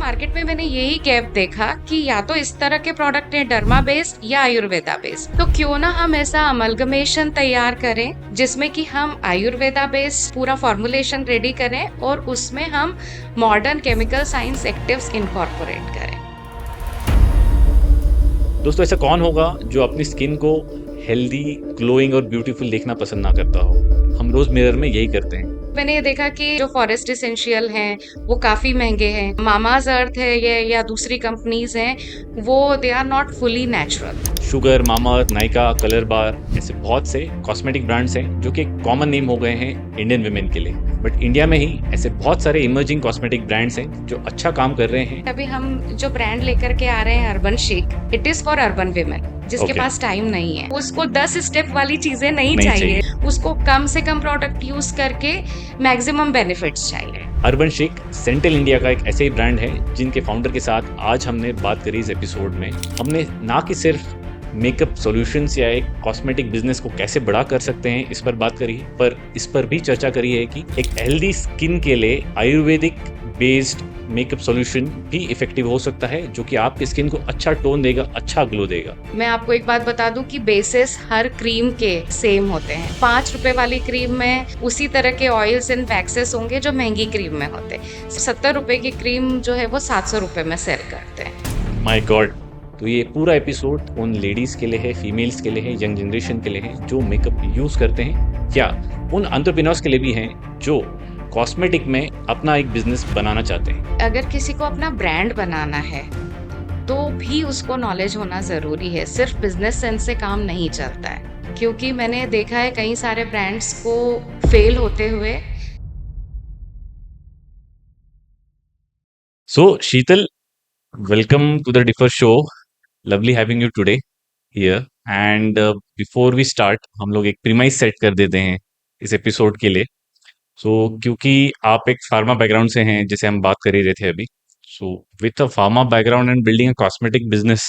Market में मैंने यही गैप देखा कि या तो इस तरह के प्रोडक्ट हैं डर्मा बेस्ड या आयुर्वेदा बेस्ड, तो क्यों ना हम ऐसा अमलगमेशन तैयार करें जिसमें कि हम आयुर्वेदा बेस्ड पूरा फॉर्मुलेशन रेडी करें और उसमें हम modern chemical science actives incorporate करें। दोस्तों, ऐसा कौन होगा जो अपनी स्किन को हेल्दी, ग्लोइंग और ब्यूटीफुल देखना पसंद ना करता हो। हम रोज मिरर में यही करते हैं। मैंने ये देखा कि जो फॉरेस्ट एसेंशियल हैं वो काफी महंगे हैं। मामाज अर्थ है ये या दूसरी कंपनीज हैं, वो they are not fully natural. Sugar, Mamaearth, Nykaa, Colorbar, ऐसे बहुत से कॉस्मेटिक ब्रांड्स हैं जो कि कॉमन नेम हो गए हैं इंडियन वुमेन के लिए। बट इंडिया में ही ऐसे बहुत सारे इमर्जिंग कॉस्मेटिक ब्रांड्स हैं जो अच्छा काम कर रहे हैं। अभी हम जो ब्रांड लेकर के आ रहे हैं अर्बन शिक, it is for urban women जिसके ओके, पास टाइम नहीं है। उसको 10 स्टेप वाली चीजें नहीं नहीं चाहिए, चाहिए। उसको कम से कम प्रोडक्ट यूज करके मैक्सिमम बेनिफिट्स चाहिए। अर्बन शिक सेंट्रल इंडिया का एक ऐसे ही ब्रांड है जिनके फाउंडर के साथ आज हमने बात करी। इस एपिसोड में हमने ना कि सिर्फ मेकअप सॉल्यूशंस या एक कॉस्मेटिक बिजनेस को कैसे बड़ा कर सकते हैं इस पर बात करी, पर इस पर भी चर्चा करी है कि एक हेल्दी स्किन के लिए आयुर्वेदिक बेस्ड मेकअप सॉल्यूशन भी इफेक्टिव हो सकता है, जो कि आपकी स्किन को अच्छा टोन देगा, अच्छा ग्लो देगा। मैं आपको एक बात बता दूं कि बेसिस हर क्रीम के सेम होते हैं। 5 रुपए वाली क्रीम में उसी तरह के ऑयल्स एंड वैक्सेस होंगे जो महंगी क्रीम में होते हैं। 70 रुपए की क्रीम जो है वो 700 रुपए में सेल करते हैं। My God. तो ये पूरा एपिसोड उन लेडीज के लिए है, फीमेल्स के लिए है, यंग जनरेशन के लिए है जो मेकअप यूज करते हैं, या उन एंटरप्रेन्योर्स के लिए भी हैं जो कॉस्मेटिक में अपना एक बिजनेस बनाना चाहते हैं। अगर किसी को अपना ब्रांड बनाना है तो भी उसको नॉलेज होना जरूरी है। सिर्फ बिजनेस सेंस से काम नहीं चलता है, क्योंकि मैंने देखा है कई सारे ब्रांड्स को फेल होते हुए। So Sheetal, welcome to the differ show. Lovely having you today here. And before we start, हम लोग एक प्रीमाइस सेट कर देते हैं इस एपिसोड के लिए। क्योंकि आप एक फार्मा बैकग्राउंड से हैं, जैसे हम बात कर ही रहे थे अभी। So with a pharma background and building a cosmetic business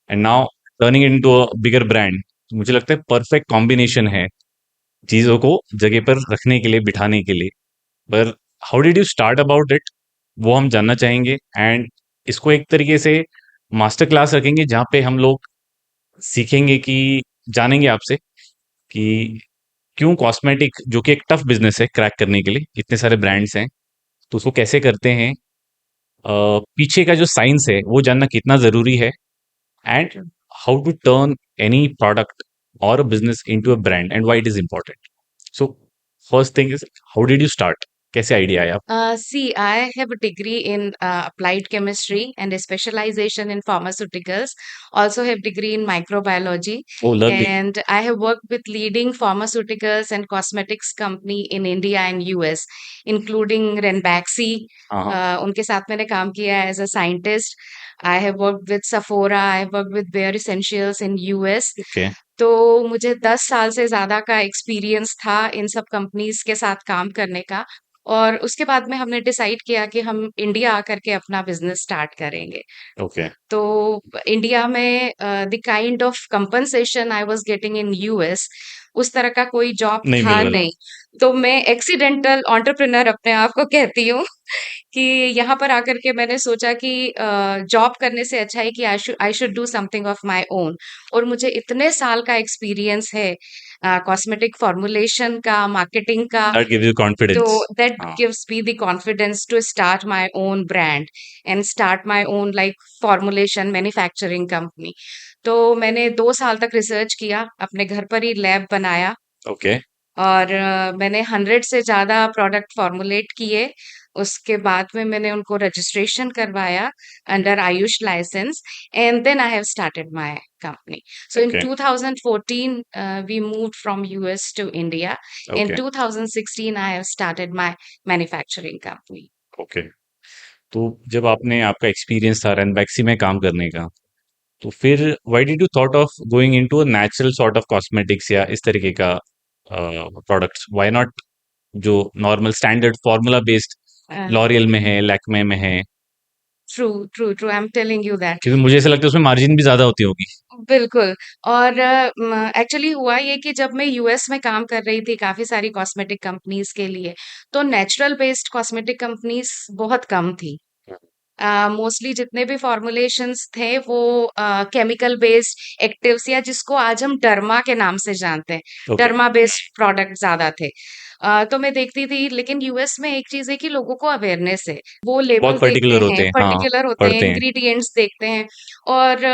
and now turning into a bigger brand, मुझे लगता है परफेक्ट कॉम्बिनेशन है चीज़ों को जगह पर रखने के लिए, बिठाने के लिए। पर how did you start about it, वो हम जानना चाहेंगे। एंड इसको एक तरीके से मास्टर क्लास रखेंगे जहाँ पे हम लोग सीखेंगे कि जानेंगे आपसे कि क्यों कॉस्मेटिक, जो कि एक टफ बिजनेस है क्रैक करने के लिए, इतने सारे ब्रांड्स हैं, तो उसको कैसे करते हैं। पीछे का जो साइंस है वो जानना कितना ज़रूरी है। And how to turn any product और a business into a brand and why it is important. So first thing is, how did you start, कैसे आइडिया आया आप। See, I have a degree in applied chemistry and a specialization in pharmaceuticals. Also have degree in microbiology, oh lovely. and I have worked with leading pharmaceuticals and cosmetics company in India and US, including Ranbaxy. हाँ हाँ। उनके साथ मैंने काम किया है as a scientist. I have worked with Sephora. I have worked with Bare Essentials in US. Okay. तो मुझे 10 साल से ज़्यादा का एक्सपीरियंस था इन सब कंपनीज के साथ काम करने का। और उसके बाद में हमने डिसाइड किया कि हम इंडिया आकर के अपना बिजनेस स्टार्ट करेंगे। ओके। तो इंडिया में the kind of compensation I was getting in US, उस तरह का कोई जॉब नहीं मिल था रहा। नहीं। तो मैं एक्सीडेंटल एंटरप्रेन्योर अपने आप को कहती हूँ कि यहाँ पर आकर के मैंने सोचा कि जॉब करने से अच्छा है कि I should do something of my own. और मुझे इतने साल का एक्सपीरियंस है कॉस्मेटिक फॉर्मुलेशन का, मार्केटिंग का। That gives you So confidence. that हाँ। gives me the confidence to start my own brand and start my own like formulation manufacturing company. तो मैंने 2 साल तक रिसर्च किया, अपने घर पर ही लैब बनाया ओके। और मैंने 100 से ज़्यादा प्रोडक्ट फॉर्मुलेट किए। उसके बाद में मैंने उनको रजिस्ट्रेशन करवाया under Ayush licence, and then I have started my company. So in okay. 2014, we moved from US to India. In okay. 2016, I have started my manufacturing company. Okay. तो जब आपने, आपका एक्सपीरियंस था रैनबैक्सी में काम करने का, तो फिर why did you thought of going into a natural sort of cosmetics या इस तरीके का प्रोडक्ट्स, व्हाई नॉट जो normal standard formula based Uh, L'Oréal में है, लैक्मे में है। true, true, true. I'm telling you that. क्योंकि मुझे ऐसा लगता है उसमें मार्जिन भी ज़्यादा होती होगी। बिल्कुल। और एक्चुअली हुआ ये कि जब मैं यूएस में काम कर रही थी काफ़ी सारी कॉस्मेटिक कंपनीज़ के लिए, तो नेचुरल बेस्ड कॉस्मेटिक कंपनीज़ बहुत कम थी। मोस्टली जितने भी फॉर्मुलेशंस थे वो केमिकल बेस्ड एक्टिव्स या जिसको आज हम डर्मा के नाम से जानते हैं, ओके। डर्मा बेस्ड प्रोडक्ट ज्यादा थे। तो मैं देखती थी, लेकिन यूएस में एक चीज है कि लोगों को अवेयरनेस है, वो बहुत लेबल देखते पर्टिकुलर होते हैं, हैं, हाँ, पर्टिकुलर होते हैं, पढ़ते हैं। इंग्रेडिएंट्स देखते हैं। और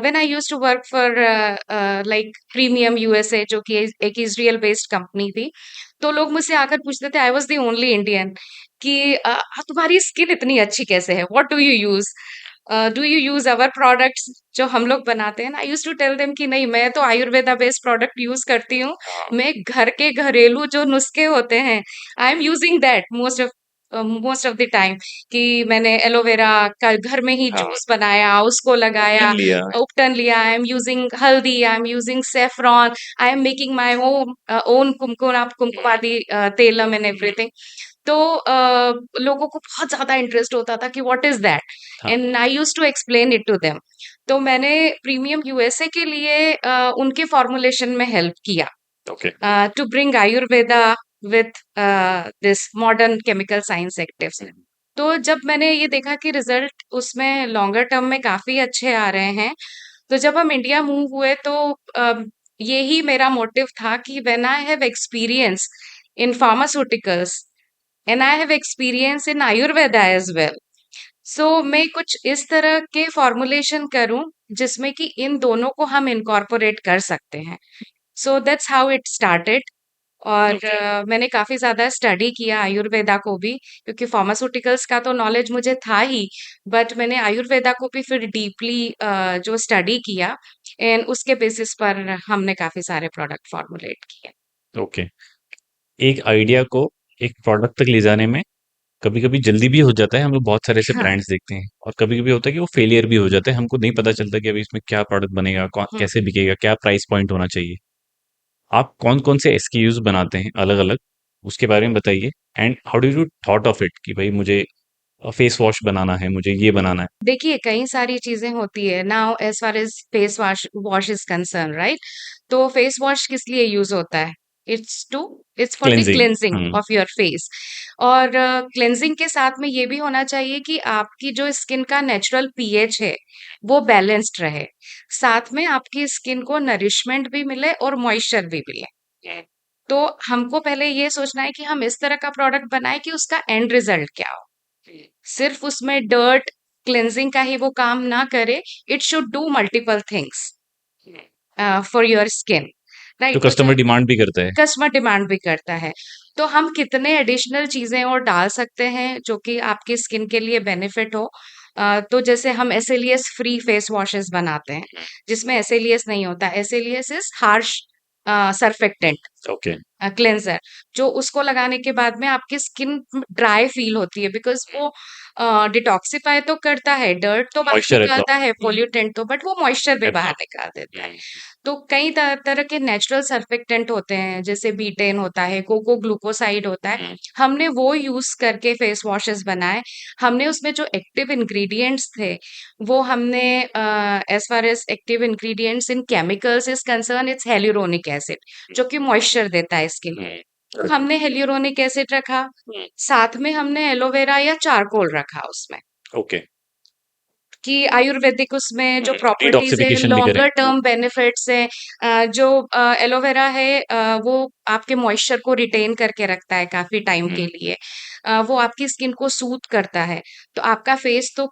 when I used to work for like premium USA, जो कि एक इजराइल बेस्ड कंपनी थी, तो लोग मुझसे आकर पूछते थे, I was the only Indian, कि तुम्हारी स्किन इतनी अच्छी कैसे है, what do you use, do you use our products जो हम लोग बनाते हैं ना। आई यूज टू टेल देम कि नहीं, मैं तो आयुर्वेदा बेस्ड प्रोडक्ट यूज करती हूँ। हाँ, मैं घर के घरेलू जो नुस्खे होते हैं, आई am using that most of the time, कि मैंने एलोवेरा का घर में ही हाँ, जूस बनाया, उसको लगाया, उपटन लिया। उपटन लिया, आई am using haldi, I am using saffron, I am making my own Kumkumadi Tailam and everything. तो लोगों को बहुत ज्यादा इंटरेस्ट होता था कि व्हाट इज दैट, हाँ, and I use to explain it to them. तो मैंने प्रीमियम यूएसए के लिए उनके फॉर्मुलेशन में हेल्प किया, okay. to bring Ayurveda with this modern chemical science actives। तो जब मैंने ये देखा कि रिजल्ट उसमें लॉन्गर टर्म में काफी अच्छे आ रहे हैं, तो जब हम इंडिया मूव हुए तो यही मेरा मोटिव था कि when I have experience in pharmaceuticals and I have experience in Ayurveda as well, so मैं कुछ इस तरह के फॉर्मुलेशन करूं जिसमें कि इन दोनों को हम इनकॉर्पोरेट कर सकते हैं। So that's how it started. और ओके। मैंने काफ़ी ज़्यादा स्टडी किया आयुर्वेदा को भी, क्योंकि फार्मास्यूटिकल्स का तो नॉलेज मुझे था ही, बट मैंने आयुर्वेदा को भी फिर डीपली जो स्टडी किया, एंड उसके बेसिस पर हमने काफ़ी सारे प्रोडक्ट फॉर्मुलेट किए। ओके। एक आइडिया को एक प्रोडक्ट तक ले जाने में कभी-कभी जल्दी भी हो जाता है, हम लोग बहुत सारे ऐसे हाँ। ब्रांड्स देखते हैं और कभी-कभी होता है कि वो फेलियर भी हो जाता है, हमको नहीं पता चलता कि अभी इसमें क्या प्रोडक्ट बनेगा, हुँ। कैसे बिकेगा, क्या प्राइस पॉइंट होना चाहिए। आप कौन-कौन से एसक्यूज़ बनाते हैं अलग-अलग, उसके बारे में बताइए। And how do you thought of it कि भाई मुझे फेस वॉश बनाना है, मुझे ये बनाना है। देखिए, कई सारी चीज़ें होती है। Now as far as face wash wash is concern, right? तो फेस वॉश किस लिए यूज़ होता है? It's for the cleansing. Cleansing of your face. और क्लींजिंग के साथ में ये भी होना चाहिए कि आपकी जो स्किन का नेचुरल पीएच है, वो बैलेंस्ड रहे। साथ में आपकी स्किन को नरिशमेंट भी मिले और मॉइस्चर भी मिले। तो हमको पहले ये सोचना है कि हम इस तरह का प्रोडक्ट बनाएँ कि उसका एंड रिज़ल्ट क्या हो। सिर्फ उसमें डर्ट क्लेंजिंग का ही वो काम ना करे, it should do multiple things for your skin, जो राइट? तो कस्टमर डिमांड भी करता है। कस्टमर डिमांड भी करता है, तो हम कितने एडिशनल चीजें और डाल सकते हैं जो कि आपकी स्किन के लिए बेनिफिट हो। तो जैसे हम एसएलईएस फ्री फेस वॉशेस बनाते हैं, जिसमें एसएलईएस नहीं होता। SLES is harsh surfactant okay. Cleanser, जो उसको लगाने के बाद में आपकी स्किन ड्राई फील होती है, बिकॉज वो डिटॉक्सिफाई तो करता है, डर्ट तो बाहर मॉइस्चर रहता निकालता है, पोल्यूटेंट तो, बट वो मॉइस्चर भी बाहर रहता निकाल देता है। हुँ, तो कई तरह के नेचुरल सर्फेक्टेंट होते हैं, जैसे बीटेन होता है, कोको ग्लूकोसाइड होता है। हुँ, हमने वो यूज करके फेस वॉशेस बनाए। हमने उसमें जो एक्टिव इंग्रेडिएंट्स थे, वो हमने as far as active ingredients in chemicals is concern, it's hyaluronic acid, जो कि मॉइस्चर देता है स्किन को। तो हमने हेल्यूरोनिक एसिड रखा, साथ में हमने एलोवेरा या चारकोल रखा उसमें, ओके। कि आयुर्वेदिक उसमें जो प्रॉपर्टीज है, डिटॉक्सिफिकेशन भी करें। लॉन्गर टर्म बेनिफिट्स है। जो एलोवेरा है, वो आपके मॉइस्चर को रिटेन करके रखता है काफी टाइम हुँ, के लिए। वो आपकी स्किन को सूथ करता है, तो आपका फेस तो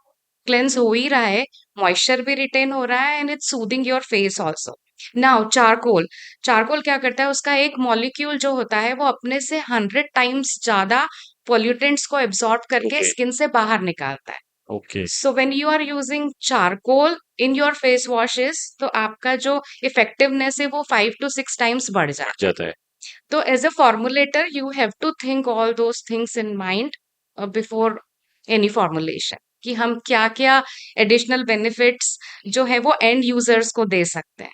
क्लेंस हो ही रहा है, मॉइस्चर भी रिटेन हो रहा है, and it's soothing your face also. Now charcoal, charcoal क्या करता है, उसका एक मॉलिक्यूल जो होता है वो अपने से 100 टाइम्स ज्यादा पोल्यूटेंट्स को एब्सॉर्ब करके ओके, स्किन से बाहर निकालता है। Okay, so when you are using charcoal in your face washes, तो आपका जो इफेक्टिवनेस है वो 5 to 6 टाइम्स बढ़ बढ़ जाता है। जाता है। तो as a formulator you have to think all those things in mind before any formulation, कि हम क्या क्या एडिशनल बेनिफिट्स जो है वो एंड यूजर्स को दे सकते हैं।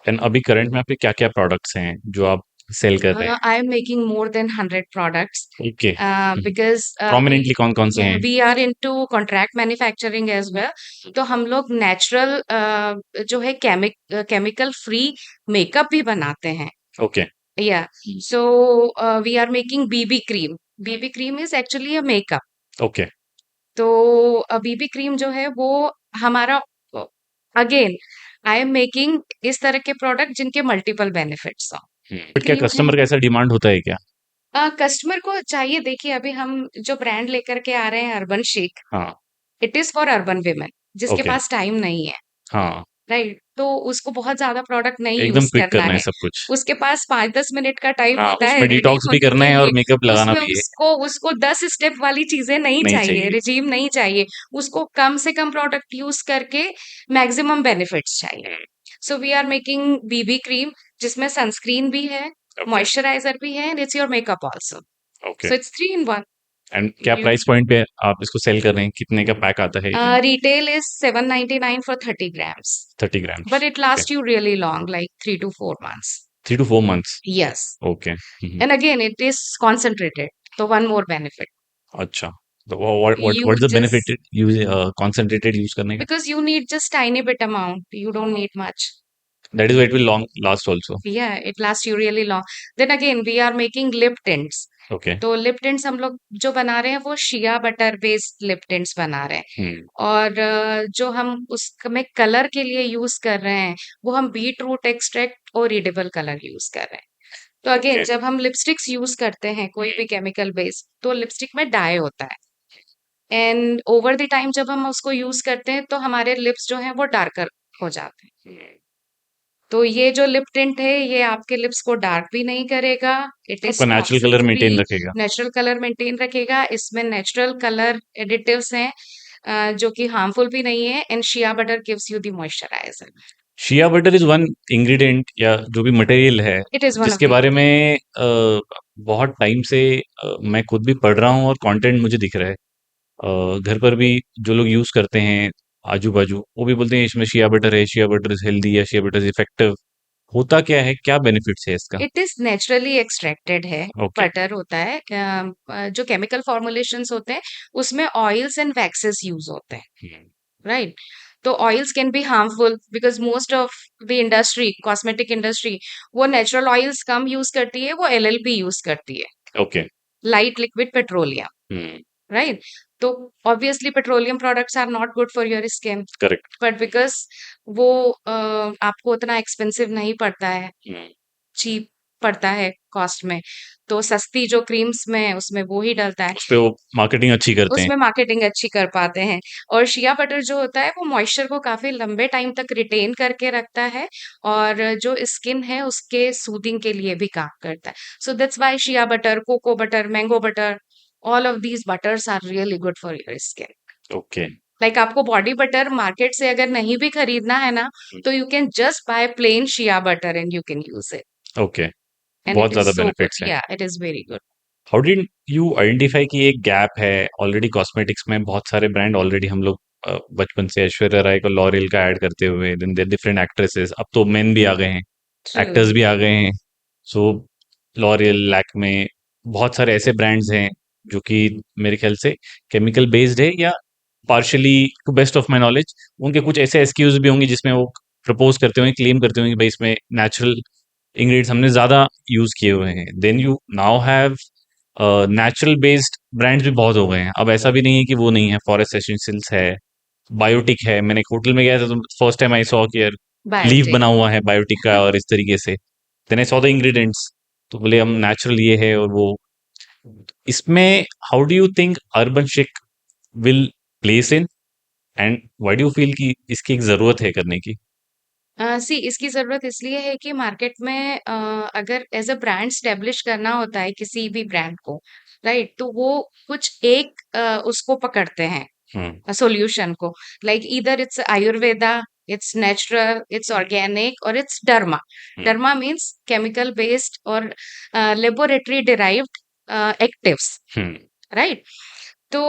एंड अभी करंट में आपके क्या-क्या प्रोडक्ट्स हैं जो आप सेल कर रहे I am making more than 100 products हैं? ओके। हुँ, because प्रोमिनेंटली कौन-कौन से हैं? we are into contract manufacturing as well। तो हम लोग नेचुरल जो है केमिकल फ्री मेकअप भी बनाते हैं। ओके। या so we are making BB cream. BB cream is actually a makeup. Okay. तो बीबी क्रीम जो है वो हमारा अगेन आई एम मेकिंग इस तरह के प्रोडक्ट जिनके मल्टीपल बेनिफिट्स हो। बट क्या क्रीम है, कस्टमर का ऐसा डिमांड होता है क्या? कस्टमर को चाहिए, देखिए अभी हम जो ब्रांड लेकर के आ रहे हैं अर्बन शेक, हाँ, it is for urban women जिसके ओके, पास टाइम नहीं है, हाँ, राइट? तो उसको बहुत ज्यादा प्रोडक्ट नहीं एकदम यूज क्विक करना करना है है। सब कुछ। उसके पास 5-10 मिनट का टाइम हाँ, होता है उसमें रेडी डिटॉक्स भी होने करना के है और लिए। मेकअप लगाना उसमें भी है, उसको उसको 10 स्टेप वाली चीजें नहीं नहीं चाहिए, चाहिए। रिजीम नहीं चाहिए। उसको कम से कम प्रोडक्ट यूज करके मैक्सिमम बेनिफिट्स चाहिए। हुँ, so we are making BB cream जिसमें सनस्क्रीन भी है, ओके, मॉइस्चराइजर भी है, and it's your makeup also. Okay. So it's 3 in 1। And क्या यू प्राइस पॉइंट पे आप इसको सेल कर रहे हैं? कितने का पैक आता है ये? Retail is 799 for 30 grams, 30 grams, but it okay. lasts you really long, like 3 to 4 months. 3 to 4 months, Yes. Okay. हुँ, हुँ। And again, it is concentrated. So one more benefit. अच्छा, तो what You is the just benefit use concentrated use करने का? because you need just tiny bit amount. You don't need much. That is why it will long last also, Yeah, it lasts you really long. Then again, we are making lip tints. Okay. तो lip tints हम लोग जो बना रहे हैं वो shea butter based lip tints बना रहे हैं। हुँ, और जो हम उसमें कलर के लिए यूज कर रहे हैं वो हम बीट रूट एक्सट्रैक्ट और रीडेबल कलर यूज कर रहे हैं। तो अगेन ओके। जब हम लिपस्टिक्स यूज करते हैं कोई भी केमिकल बेस्ड तो लिपस्टिक में डाई होता है, एंड ओवर द टाइम जब हम उसको यूज करते हैं तो हमारे लिप्स जो हैं वो डार्कर हो जाते हैं। हुँ, तो ये जो लिप टिंट है ये आपके लिप्स को डार्क भी नहीं करेगा, इट आपका is natural toxin colour free, maintain रखेगा। नेचुरल कलर मेंटेन रखेगा। इसमें नेचुरल कलर एडिटिव्स हैं जो कि हार्मफुल भी नहीं है, and shea butter gives you the moisturiser. Shea butter is one ingredient या जो भी मटेरियल है, इट इज वन ऑफ जिसके द बारे में बहुत टाइम से मैं खुद भी पढ़ रहा हूँ और कंटेंट मुझे दिख रहा है। घर पर भी जो लोग यूज़ करते हैं आजू-बाजू, वो भी बोलते हैं इसमें शिया बटर है, शिया बटर इज़ हेल्दी या शिया बटर इज़ इफेक्टिव। होता क्या है? क्या बेनिफिट्स है इसका? इट इज नेचुरली एक्सट्रैक्टेड है, ओके। बटर होता है। जो केमिकल फॉर्मुलेशंस होते हैं उसमें ऑयल्स एंड वैक्सेस यूज होते हैं, हुँ, राइट? तो oils can be harmful because most of the industry, cosmetic industry, वो नेचुरल ऑयल्स कम यूज करती है, वो एलएलपी यूज करती है, ओके। लाइट लिक्विड पेट्रोलियम, हुँ, राइट? तो obviously petroleum products are not good for your skin, correct. But because वो आपको उतना एक्सपेंसिव नहीं पड़ता है, हुँ, चीप पड़ता है कॉस्ट में, तो सस्ती जो क्रीम्स में है उसमें वो ही डलता है, उसपे वो मार्केटिंग अच्छी करते हैं। उसमें मार्केटिंग अच्छी कर पाते हैं। और शिया बटर जो होता है वो मॉइस्चर को काफी लंबे टाइम तक रिटेन करके रखता है और जो स्किन है उसके सूदिंग के लिए भी काम करता है। So that's why shea butter, cocoa butter, mango butter, all of these butters are really good for your skin. Okay. Like आपको बॉडी बटर मार्केट से अगर नहीं भी खरीदना है ना, हुँ, तो you can just buy plain shea butter and you can use it, okay. And बहुत इट इज ज़्यादा सो गुड। बेनिफिट्स हैं। या it is very good. How did you identify कि एक गैप है? ऑलरेडी कॉस्मेटिक्स में बहुत सारे ब्रांड ऑलरेडी हम लोग बचपन से ऐश्वर्या राय को लॉरियल का ऐड करते हुए, देन देयर डिफरेंट एक्ट्रेसेस, अब तो मेन भी आ गए हैं, ट्रू। एक्टर्स भी आ गए हैं। सो लॉरियल, लैक्मे, बहुत सारे ऐसे ब्रांड्स हैं जो कि मेरे ख्याल से केमिकल बेस्ड है या partially, to best of my knowledge उनके कुछ ऐसे एसक्यूज भी होंगे जिसमें वो प्रपोज करते होंगे, क्लेम करते होंगे कि भाई इसमें नेचुरल इंग्रेडिएंट्स हमने ज़्यादा यूज़ किए हुए हैं। Then you now have natural based brands भी बहुत हो गए हैं। अब ऐसा भी नहीं है कि वो नहीं है, फॉरेस्ट एसेंशियल्स है, बायोटिक है। मैंने एक होटल में गया था तो फर्स्ट टाइम आई सॉ कि यार लीफ बायोटिक। बना हुआ है बायोटिक का और इस तरीके से। Then I saw the ingredients, तो बोले हम नेचुरल ये है और वो। इसमें how do you think urban chic will place in, and why do you feel कि इसकी एक ज़रूरत है करने की? सी इसकी ज़रूरत इसलिए है कि मार्केट में अगर एज़ अ ब्रांड स्टैब्लिश करना होता है किसी भी ब्रांड को, राइट? तो वो कुछ एक उसको पकड़ते हैं हुँ, सॉल्यूशन को, like either it's Ayurveda, it's natural, it's organic और it's derma. Hmm, derma means chemical based और laboratory derived actives, hmm, right? तो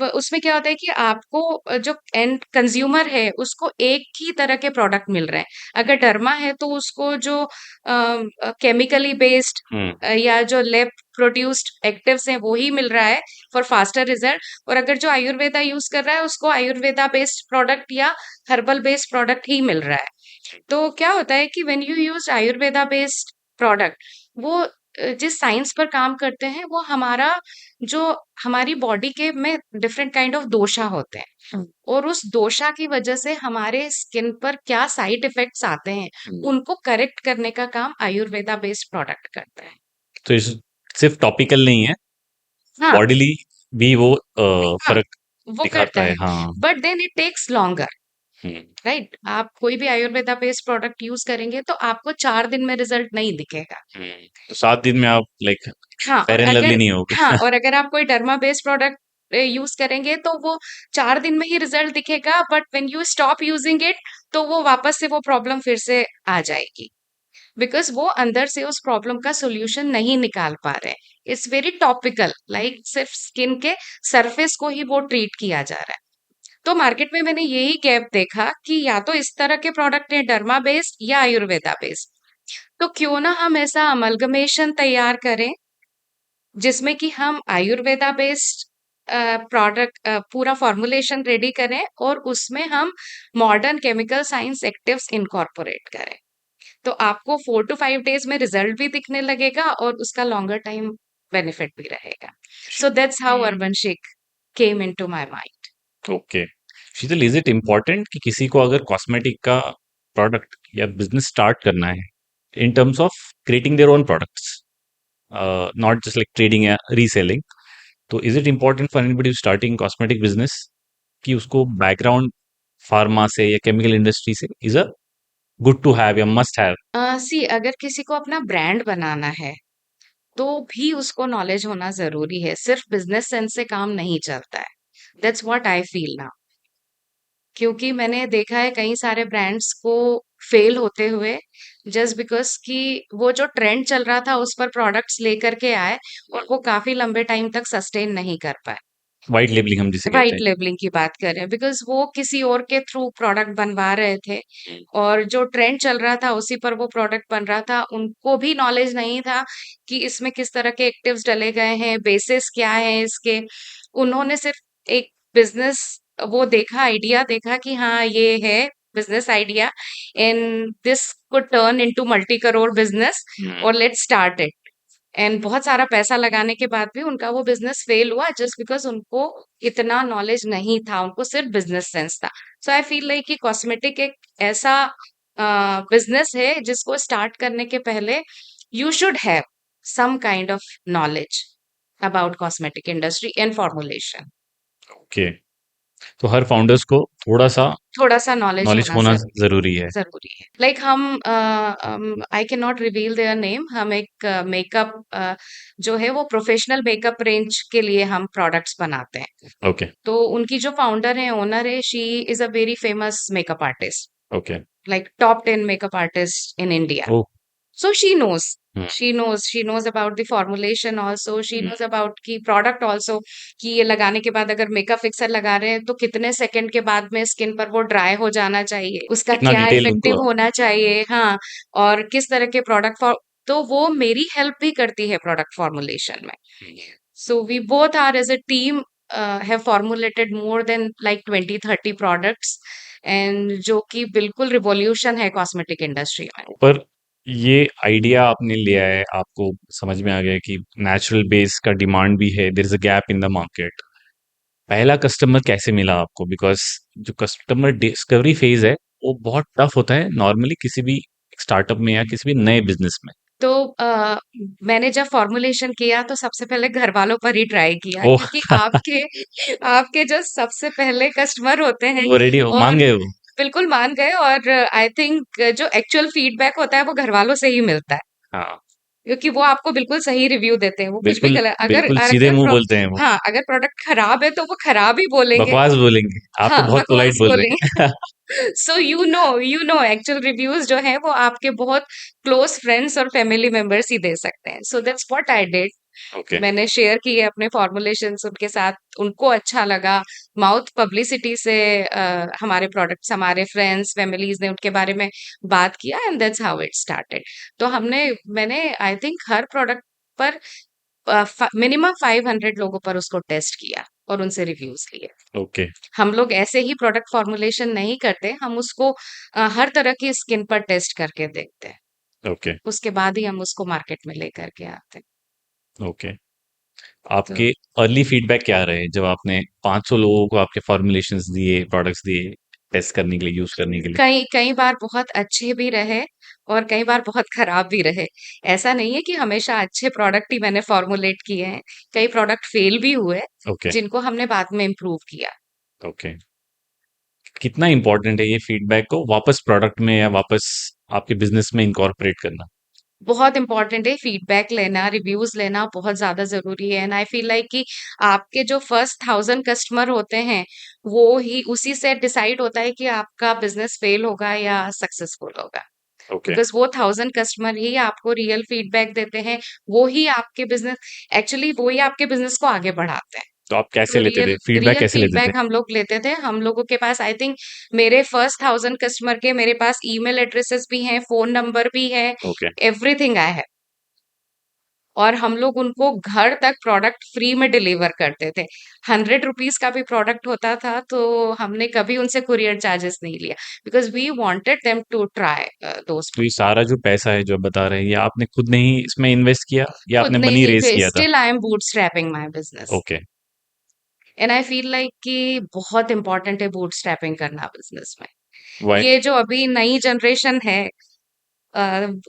उसमें क्या होता है कि आपको जो एंड कंज्यूमर है उसको एक ही तरह के प्रोडक्ट मिल रहे हैं। अगर डर्मा है तो उसको जो केमिकली बेस्ड हुँ, या जो लैब प्रोड्यूस्ड एक्टिव्स हैं वो ही मिल रहा है फॉर फास्टर रिजल्ट। और अगर जो आयुर्वेदा यूज कर रहा है उसको आयुर्वेदा बेस्ड प्रोडक्ट या हर्बल बेस्ड प्रोडक्ट ही मिल रहा है। तो क्या होता है कि when you use Ayurveda based product, वो जिस साइंस पर काम करते हैं वो जो हमारी बॉडी के में डिफरेंट काइंड ऑफ दोषा होते हैं और उस दोषा की वजह से हमारे स्किन पर क्या साइड इफेक्ट्स आते हैं उनको करेक्ट करने का काम आयुर्वेदा बेस्ड प्रोडक्ट करता है। तो इस सिर्फ टॉपिकल नहीं है, हाँ बॉडीली भी वो हाँ फर्क वो दिखाता करता है। है, हाँ। But then it takes longer, hmm, right? आप कोई भी आयुर्वेदा बेस्ड प्रोडक्ट यूज करेंगे तो आपको 4 दिन में रिजल्ट नहीं दिखेगा। तो 7 दिन में आप लाइक हाँ और फेयर एंड लवली अगर नहीं होगे। हाँ और अगर आप कोई डर्मा बेस्ड प्रोडक्ट यूज करेंगे तो वो 4 दिन में ही रिजल्ट दिखेगा, but when you stop using it तो वो वापस से वो प्रॉब्लम फिर से आ जाएगी, बिकॉज वो अंदर से उस प्रॉब्लम का सोल्यूशन नहीं निकाल पा रहे हैं। इट्स वेरी टॉपिकल, लाइक सिर्फ स्किन के सरफेस को ही वो ट्रीट किया जा रहा है। तो मार्केट में मैंने यही गैप देखा कि या तो इस तरह के प्रोडक्ट हैं डर्मा बेस्ड या आयुर्वेदा बेस्ड, तो क्यों ना हम ऐसा अमलगमेशन तैयार करें जिसमें कि हम आयुर्वेदा बेस्ड प्रोडक्ट पूरा फॉर्मुलेशन रेडी करें और उसमें हम modern chemical science actives incorporate करें। तो आपको 4 to 5 डेज में रिजल्ट भी दिखने लगेगा और उसका लॉन्गर टाइम बेनिफिट भी रहेगा। So that's how urban shake came into my mind. Okay, Sheetal, is it important कि किसी को अगर कॉस्मेटिक का प्रोडक्ट या बिजनेस स्टार्ट करना है in terms of creating their own products, not just like trading या रीसेलिंग, तो is it important for anybody starting cosmetic business कि उसको बैकग्राउंड फार्मा से या केमिकल इंडस्ट्री से is a good to have या मस्ट हैव? सी अगर किसी को अपना ब्रांड बनाना है तो भी उसको नॉलेज होना जरूरी है, सिर्फ बिजनेस सेंस से काम नहीं चलता है। That's what I feel now, क्योंकि मैंने देखा है कई सारे ब्रांड्स को फेल होते हुए जस्ट बिकॉज कि वो जो ट्रेंड चल रहा था उस पर प्रोडक्ट्स लेकर के आए और वो काफी लंबे टाइम तक सस्टेन नहीं कर पाए। वाइट लेबलिंग हम जिसे कहते वाइट हैं। लेबलिंग की बात कर रहे हैं बिकॉज वो किसी और के थ्रू प्रोडक्ट बनवा रहे थे और जो ट्रेंड चल रहा था उसी पर वो प्रोडक्ट बन रहा था, उनको भी नॉलेज नहीं था कि इसमें किस तरह के एक्टिव्स डले गए हैं, बेसिस क्या है इसके। उन्होंने सिर्फ एक बिजनेस वो देखा, आइडिया देखा कि हाँ ये है business idea and this could turn into multi crore business और लेट्स स्टार्ट इट। एंड बहुत सारा पैसा लगाने के बाद भी उनका वो बिजनेस फेल हुआ जस्ट बिकॉज उनको इतना नॉलेज नहीं था, उनको सिर्फ बिजनेस सेंस था। सो आई फील लाइक कि कॉस्मेटिक एक ऐसा बिजनेस है जिसको स्टार्ट करने के पहले you should have some kind of knowledge about cosmetic industry and formulation. Okay, तो हर फाउंडर्स को थोड़ा सा नॉलेज नॉलेज होना होना जरूरी जरूरी है। जरूरी है। लाइक हम आई can not reveal their name, हम एक मेकअप जो है वो प्रोफेशनल मेकअप रेंज के लिए हम प्रोडक्ट्स बनाते हैं। ओके। तो उनकी जो फाउंडर है, ओनर है, she is a very famous makeup artist, okay. like top 10 makeup artist in India. Oh. So she knows. Hmm, She knows about the formulation also. She hmm, knows about की product also, कि ये लगाने के बाद अगर makeup fixer लगा रहे हैं तो कितने सेकंड के बाद में स्किन पर वो ड्राई हो जाना चाहिए, उसका कितना क्या डिटेल इफेक्टिव उनको। होना चाहिए, हाँ, और किस तरह के प्रोडक्ट फॉर, तो वो मेरी हेल्प भी करती है प्रोडक्ट फॉर्मुलेशन में। So we both are as a team have formulated more than like 20-30 products and जो कि बिल्कुल रिवॉल्यूशन है कॉस्मेटिक इंडस्ट्री में। पर ये आइडिया आपने लिया है, आपको समझ में आ गया कि नेचुरल बेस का डिमांड भी है, there is a gap in the market. पहला कस्टमर कैसे मिला आपको? बिकॉज जो कस्टमर डिस्कवरी फेज है वो बहुत टफ होता है नॉर्मली किसी भी स्टार्टअप में या किसी भी नए बिजनेस में। तो मैंने जब फॉर्मुलेशन किया तो सबसे पहले घर वालों पर ही ट्राई किया, ओह। क्योंकि आपके आपके जो सबसे पहले कस्टमर होते हैं वो रेडी हो और मांग गए वो। बिल्कुल मान गए, और आई थिंक जो एक्चुअल फीडबैक होता है वो घर वालों से ही मिलता है, हाँ, क्योंकि वो आपको बिल्कुल सही रिव्यू देते हैं, वो कुछ भी बिल्कुल गलत अगर बिल्कुल सीधे अगर मुंह प्रो, बोलते हैं वो। हाँ अगर प्रोडक्ट खराब है तो वो खराब ही बोलेंगे। बकवास बोलेंगे, आप तो हाँ बहुत पोलाइट बकवास बोल रहे बोलेंगे। हैं। So you know actual reviews जो है वो आपके बहुत क्लोज फ्रेंड्स और फैमिली मेंबर्स ही दे सकते हैं। सो that's what I did. Okay. मैंने शेयर किए अपने फॉर्मुलेशंस उनके साथ, उनको अच्छा लगा। माउथ पब्लिसिटी से हमारे प्रोडक्ट्स, हमारे फ्रेंड्स फैमिलीज ने उनके बारे में बात किया and that's how it started. तो मैंने आई थिंक हर प्रोडक्ट पर मिनिमम 500 लोगों पर उसको टेस्ट किया और उनसे रिव्यूज लिए। ओके। हम लोग ऐसे ही प्रोडक्ट फॉर्मुलेशन नहीं करते, हम उसको हर तरह की स्किन पर टेस्ट करके देखते हैं। ओके, उसके बाद ही हम उसको मार्केट में लेकर के आते हैं। ओके। तो आपके अर्ली फीडबैक क्या रहे जब आपने 500 लोगों को आपके फॉर्मुलेशंस दिए, प्रोडक्ट्स दिए, टेस्ट करने के लिए, यूज़ करने के लिए? कई कई बार बहुत अच्छे भी रहे और कई बार बहुत खराब भी रहे। ऐसा नहीं है कि हमेशा अच्छे प्रोडक्ट ही मैंने फॉर्मुलेट किए हैं। कई प्रोडक्ट फेल भी हुए, ओके, जिनको हमने बाद में इम्प्रूव किया। ओके। कितना इम्पोर्टेंट है ये फीडबैक को वापस प्रोडक्ट में या वापस आपके बिज़नेस में इनकॉर्पोरेट करना? बहुत इम्पोर्टेंट है फीडबैक लेना, रिव्यूज़ लेना बहुत ज़्यादा ज़रूरी है एंड आई फ़ील लाइक कि आपके जो फर्स्ट 1000 कस्टमर होते हैं, वो ही उसी से डिसाइड होता है कि आपका बिज़नेस फेल होगा या सक्सेसफुल होगा। ओके, बिकॉज़ वो 1000 कस्टमर ही आपको रियल फीडबैक देते हैं, वो ही आपके बिज़नेस एक्चुअली वो ही आपके बिज़नेस को आगे बढ़ाते हैं। तो आप कैसे तो लेते थे? रियल फीडबैक रियल कैसे लेते थे? फीडबैक हम लोग लेते थे। हम लोगों के पास आई थिंक मेरे फर्स्ट 1000 कस्टमर के मेरे पास ईमेल एड्रेसेस भी हैं, फ़ोन नंबर भी है, ओके, एवरीथिंग आई हैव। और हम लोग उनको घर तक प्रोडक्ट फ्री में डिलीवर करते थे। 100 रुपीज़ का भी प्रोडक्ट होता था, तो हमने कभी उनसे कुरियर चार्जेस नहीं लिया because we wanted them to try those तो ये सारा जो पैसा है जो आप बता रहे हैं, ये आपने खुद ने ही इसमें इन्वेस्ट किया या खुद आपने ने मनी ही रेज़ फिर किया था? Still I am bootstrapping my business okay, and I feel like कि बहुत इम्पोर्टेंट है बूटस्ट्रैपिंग करना बिज़नेस में। व्हाई? ये जो अभी नई जनरेशन है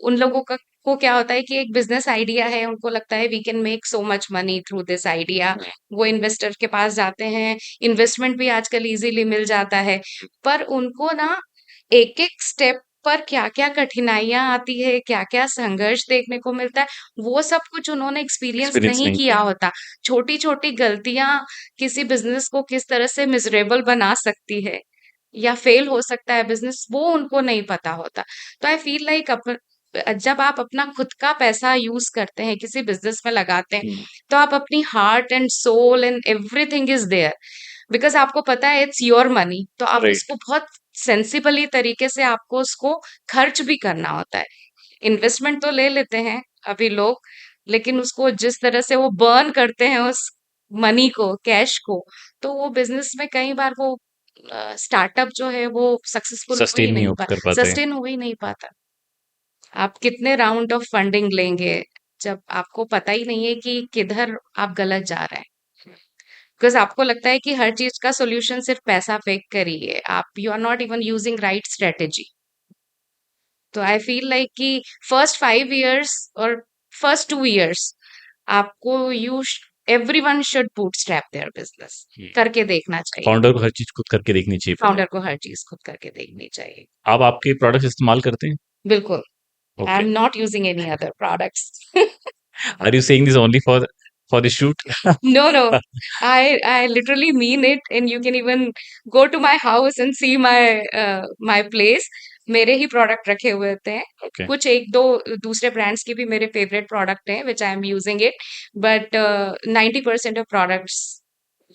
उन लोगों का को क्या होता है कि एक बिजनेस आइडिया है, उनको लगता है we can make so much money through this idea. वो इन्वेस्टर के पास जाते हैं, इन्वेस्टमेंट भी आजकल इजीली मिल जाता है। पर उनको ना एक-एक स्टेप पर क्या-क्या कठिनाइयाँ आती है, क्या-क्या संघर्ष देखने को मिलता है, वो सब कुछ उन्होंने एक्सपीरियंस एक्सपीरियंस नहीं नहीं किया किया। होता। छोटी-छोटी गलतियाँ किसी बिज़नेस को किस तरह से मिज़रेबल बना सकती है या फेल हो सकता है बिज़नेस, वो उनको नहीं पता होता। तो आई फ़ील लाइक जब आप अपना खुद का पैसा यूज़ करते हैं, किसी बिज़नेस में लगाते हैं, हुँ, तो आप अपनी heart and soul and everything is there because आपको पता है इट्स योर मनी, तो आप राइट। उसको बहुत सेंसिबली तरीके से आपको उसको खर्च भी करना होता है। इन्वेस्टमेंट तो ले लेते हैं अभी लोग, लेकिन उसको जिस तरह से वो बर्न करते हैं उस मनी को, कैश को, तो वो बिज़नेस में कई बार वो स्टार्टअप जो है वो सक्सेसफुल हो ही सस्टेन नहीं नहीं हो पा कर पाते हैं। सस्टेन हो ही नहीं पाता। आप कितने राउंड ऑफ फंडिंग लेंगे, जब आपको पता ही नहीं है कि किधर आप गलत जा रहे हैं। बिकॉज़ आपको लगता है कि हर चीज़ का सॉल्यूशन सिर्फ पैसा फेंक कर ही है। आप you are not even using right strategy. तो आई फ़ील लाइक कि फर्स्ट 5 इयर्स और फर्स्ट 2 इयर्स आपको everyone should bootstrap their business hmm, करके देखना चाहिए। फाउंडर को हर चीज़ खुद करके देखनी चाहिए पहले। फाउंडर को हर चीज़ खुद करके देखनी चाहिए। आप आपके प्रोडक्ट्स इस्तेमाल करते हैं? बिल्कुल, I okay. Am not using any other products. Are you saying this only for the shoot? No, no. I literally mean it, and you can even go to my house and see my place. मेरे ही product रखे हुए होते हैं। Okay, कुछ एक दो दूसरे brands के भी मेरे फेवरेट प्रोडक्ट हैं which I am using it but 90% of products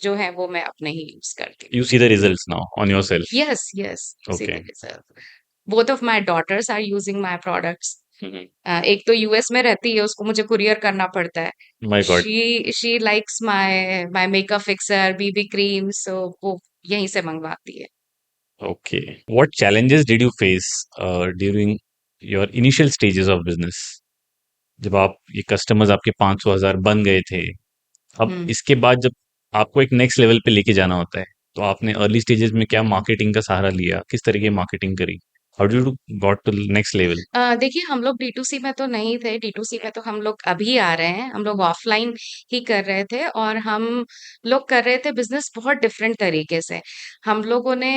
जो हैं वो मैं अपने ही यूज करती हूँ। You see the results now on yourself. Yes yes see okay. The result. Both of my daughters are using my products. Hmm, hmm. एक तो यूएस में रहती है, उसको मुझे कुरियर करना पड़ता है। My God! She likes my makeup fixer, BB cream, so वो यहीं से मंगवाती है। Okay. What challenges did you face during your initial stages of business? जब आप ये कस्टमर्स आपके 500 1000 बन गए थे, अब हुँ। इसके बाद जब आपको एक नेक्स्ट लेवल पे लेके जाना होता है, तो आपने अर्ली स्टेजेस में क्या मार्केटिंग का सहारा लिया? किस तरह की मार्केटिंग करी? How did you got to next level? देखिए हम लोग डी2सी में तो नहीं थे, डी2सी में तो हम लोग अभी आ रहे हैं, हम लोग ऑफ़लाइन ही कर रहे थे और हम लोग कर रहे थे बिज़नेस बहुत डिफरेंट तरीके से। हम लोगों ने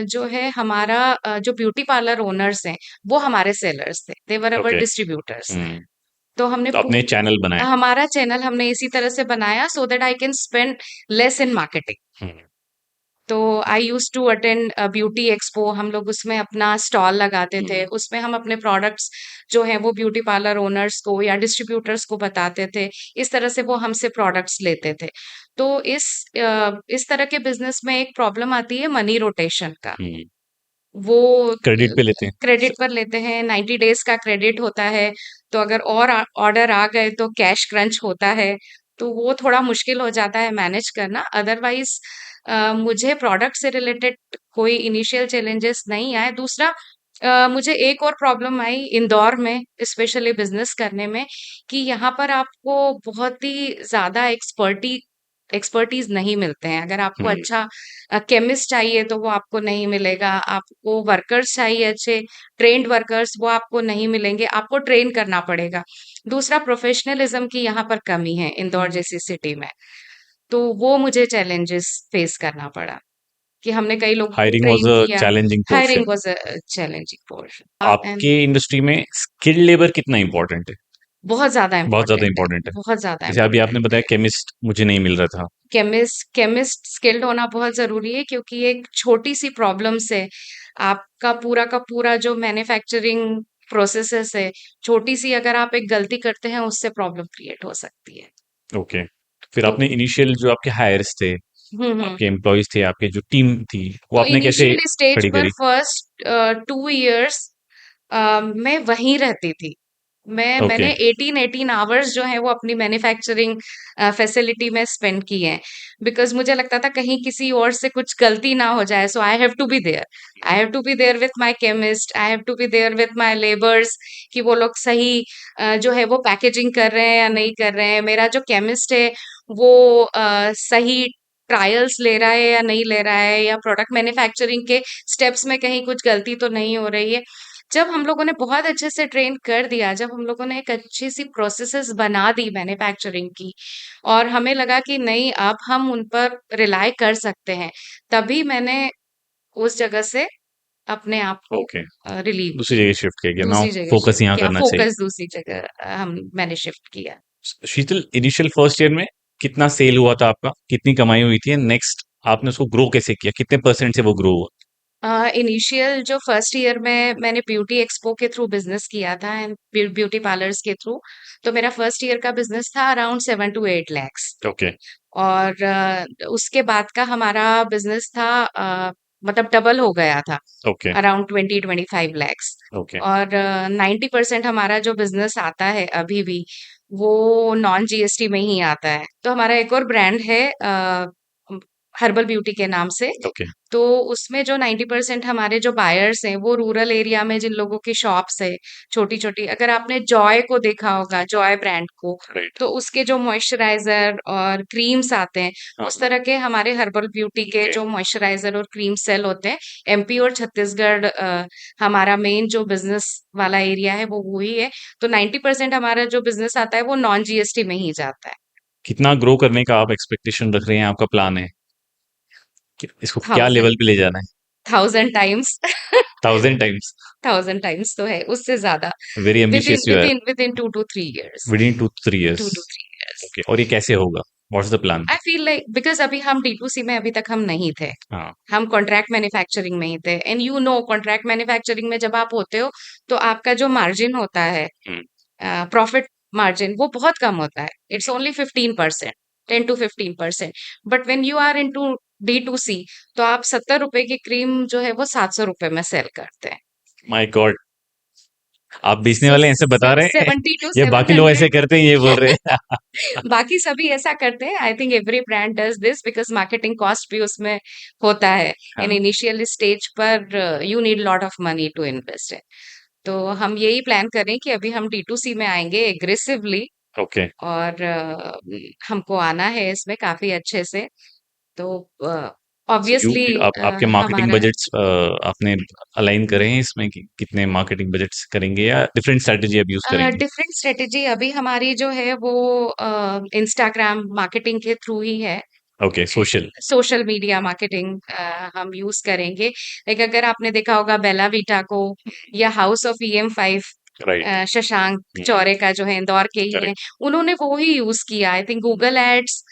जो है हमारा जो ब्यूटी पार्लर ओनर्स हैं, वो हमारे सेलर्स थे, दे वर अवर ओके। डिस्ट्रीब्यूटर्स। हुँ, तो हमने तो आपने चैनल बनाया। हमारा चैनल हमने इसी तरह से बनाया so that I can spend less in marketing. Hmm, तो I used to attend beauty expo, हम लोग उसमें अपना स्टॉल लगाते थे, हुँ, उसमें हम अपने प्रोडक्ट्स जो हैं वो ब्यूटी पार्लर ओनर्स को या डिस्ट्रीब्यूटर्स को बताते थे, इस तरह से वो हमसे प्रोडक्ट्स लेते थे। तो इस तरह के बिजनेस में एक प्रॉब्लम आती है मनी रोटेशन का। हुँ, वो क्रेडिट पे लेते हैं। क्रेडिट पर लेते हैं, 90 डेज का क्रेडिट होता है, तो अगर और ऑर्डर आ गए तो कैश क्रंच होता है, तो वो थोड़ा मुश्किल हो जाता है मैनेज करना। अदरवाइज़ मुझे प्रोडक्ट से रिलेटेड कोई इनिशियल चैलेंजेस नहीं आए। दूसरा मुझे एक और प्रॉब्लम आई इंदौर में स्पेशली बिजनेस करने में कि यहाँ पर आपको बहुत ही ज़्यादा एक्सपर्टीज नहीं मिलते हैं। अगर आपको हुँ, अच्छा केमिस्ट चाहिए तो वो आपको नहीं मिलेगा, आपको वर्कर्स चाहिए अच्छे ट्रेन्ड वर्कर्स वो आपको नहीं मिलेंगे, आपको ट्रेन करना पड़ेगा। दूसरा प्रोफेशनलिज्म की यहाँ पर कमी है इंदौर जैसी सिटी में, तो वो मुझे चैलेंजेस फेस करना पड़ा। कि हमने कई लोगों को हायरिंग वाज़ ट्रेन अ किया। Challenging portion. Hiring was a challenging portion and आपके इंडस्ट्री में स्किल्ड लेबर कितना इम्पोर्टेंट है? बहुत ज़्यादा बहुत ज़्यादा इम्पोर्टेंट है, इम्पोर्टेंट है। बहुत ज़्यादा जैसे अभी आपने इम्पोर्टेंट बताया है। केमिस्ट मुझे नहीं मिल रहा था। केमिस्ट स्किल्ड होना बहुत ज़रूरी है क्योंकि एक छोटी-सी प्रॉब्लम से आपका पूरा का पूरा जो मैन्युफैक्चरिंग प्रोसेसेस है, छोटी-सी अगर आप एक गलती करते हैं उससे प्रॉब्लम क्रिएट हो सकती है। ओके। फिर तो आपने इनिशियल जो आपके हायर्स थे, हुँ, हुँ। आपके एम्प्लॉइज़ थे, आपके जो टीम थी, वो तो आपने कैसे इनिशियल स्टेज खड़ी पर करी? फर्स्ट 2 इयर्स मैं वहीं रहती थी। ओके, मैंने 18 आवर्स जो है वो अपनी मैन्युफैक्चरिंग फैसिलिटी में स्पेंड किए हैं। बिकॉज़ मुझे लगता था कहीं किसी और से कुछ गलती ना हो जाए, so I have to be there. I have to be there with my chemist, I have to be there with my labours कि वो लोग सही जो है वो पैकेजिंग कर रहे हैं या नहीं कर रहे हैं। मेरा जो केमिस्ट है वो सही ट्रायल्स ले रहा है या नहीं ले रहा है या प्रोडक्ट मैन्युफैक्चरिंग के स्टेप्स में कहीं कुछ गलती तो नहीं हो रही है। जब हम लोगों ने बहुत अच्छे से ट्रेन कर दिया, जब हम लोगों ने एक अच्छी-सी प्रोसेसेस बना दी मैन्युफैक्चरिंग की और हमें लगा कि नहीं अब हम उन पर रिलाय कर सकते हैं, तभी मैंने उस जगह से अपने आप को ओके। रिलीव दूसरी किया। जगह शिफ्ट किया गया, नाउ दूसरी जगह फोकस शिफ्ट यहाँ किया, करना चाहिए। फोकस दूसरी जगह मैंने शिफ्ट किया। शीतल, इनिशियल फर्स्ट ईयर में कितना सेल हुआ था आपका? कितनी कमाई हुई थी? नेक्स्ट आपने उसको ग्रो कैसे किया? कितने परसेंट से वो ग्रो हुआ? इनिशियल जो फर्स्ट ईयर में मैंने ब्यूटी एक्सपो के थ्रू बिजनेस किया था एंड ब्यूटी पार्लर्स के थ्रू, तो मेरा फर्स्ट ईयर का बिजनेस था अराउंड 7 टू 8 लैक्स। ओके, और उसके बाद का हमारा बिजनेस था मतलब डबल हो गया था ओके, अराउंड 20-25 लैक्स। ओके। और 90% हमारा जो बिजनेस आता है अभी भी वो नॉन जीएसटी में ही आता है। तो हमारा एक और ब्रांड है हर्बल ब्यूटी के नाम से। ओके, तो उसमें जो 90% हमारे जो बायर्स हैं वो रूरल एरिया में जिन लोगों की शॉप्स है छोटी-छोटी, अगर आपने जॉय को देखा होगा, जॉय ब्रांड को, राइट। तो उसके जो मॉइस्चराइज़र और क्रीम्स आते हैं, हाँ, उस तरह के हमारे हर्बल ब्यूटी के ओके। जो मॉइस्चराइज़र और क्रीम सेल होते हैं। एमपी और छत्तीसगढ़ हमारा मेन जो बिज़नेस वाला एरिया है वो वही है। तो 90% हमारा जो बिज़नेस आता है वो नॉन जीएसटी में ही जाता है। कितना ग्रो करने का आप एक्सपेक्टेशन रख रहे हैं, आपका प्लान है? कि इसको क्या 1000 लेवल पे ले जाना है? 1000 टाइम्स 1000 टाइम्स। 1000 टाइम्स तो है, उससे ज़्यादा। Very within ambitious you are. Within within 2 to 3 years. Within 2 to 3 years. 2 to 3 years. Okay, और ये कैसे होगा? What's the plan? I feel like because अभी हम डी2सी में अभी तक हम नहीं थे। हाँ, हम कॉन्ट्रैक्ट मैन्युफैक्चरिंग में ही थे and you know contract manufacturing में जब आप होते हो, तो आपका जो मार्जिन होता है हुँ, प्रॉफिट मार्जिन वो बहुत कम होता है। It's only 15%, 10 to 15%। But when you are into D two C तो आप ₹70 की क्रीम जो है वो ₹700 में सेल करते हैं। My God! आप बेचने सो वाले ऐसे बता रहे हैं 70 टू या बाकी लोग 700 ऐसे करते हैं ये बोल रहे हैं? बाकी सभी ऐसा करते हैं। I think every brand does this because marketing cost भी उसमें होता है। इन हाँ, इनिशियल स्टेज पर you need lot of money to invest in. तो हम यही प्लान कर रहे हैं कि अभी हम डी2सी में आएँगे एग्रेसिवली ओके। और हमको आना है इसमें काफ़ी अच्छे से। तो सो यू ऑब्वियसली आप आपके मार्केटिंग हमारा बजट्स आपने अलाइन करे हैं इसमें कि कितने मार्केटिंग बजट्स करेंगे या डिफरेंट स्ट्रैटेजी आप यूज़ करेंगे? डिफरेंट स्ट्रेटजी अभी हमारी जो है वो इंस्टाग्राम मार्केटिंग के थ्रू ही है। Okay, social. Social media marketing हम यूज़ करेंगे। लाइक अगर आपने देखा होगा बेला वीटा को या हाउस ऑफ ईएम5 राइट। शशांक हुँ, चौरे का जो है इंदौर के ही हैं, करेक्ट। उन्होंने वो ही यूज़ किया। I think Google ads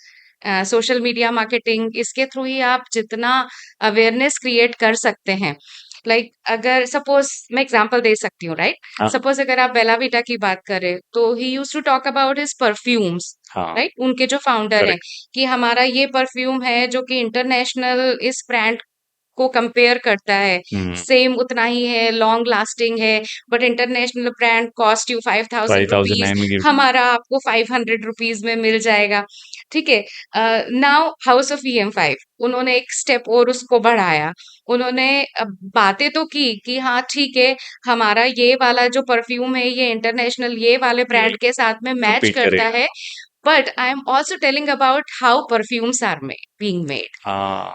social media marketing इसके थ्रू ही आप जितना अवेयरनेस क्रिएट कर सकते हैं। लाइक अगर सपोज़ मैं एग्ज़ाम्पल दे सकती हूँ, राइट? हाँ, सपोज़ अगर आप बेला वीटा की बात करें, तो he used to talk about his perfumes, हाँ, राइट? उनके जो फाउंडर हैं, करेक्ट। कि हमारा ये परफ्यूम है जो कि इंटरनेशनल इस ब्रांड को कंपेयर करता है, हम्म, सेम उतना ही है, लॉन्ग लास्टिंग है, but international brand cost you 5000 5,000 rupees, I am give. हमारा आपको 500 रुपीज में मिल जाएगा। ठीक है। नाउ हाउस ऑफ EM5 उन्होंने एक स्टेप और उसको बढ़ाया। उन्होंने बातें तो की कि हाँ ठीक है, हमारा ये वाला जो परफ्यूम है ये इंटरनेशनल ये वाले ब्रांड के साथ में मैच कम्पीट करता करेगा। है, but I am also telling about how perfumes are made being made, हाँ,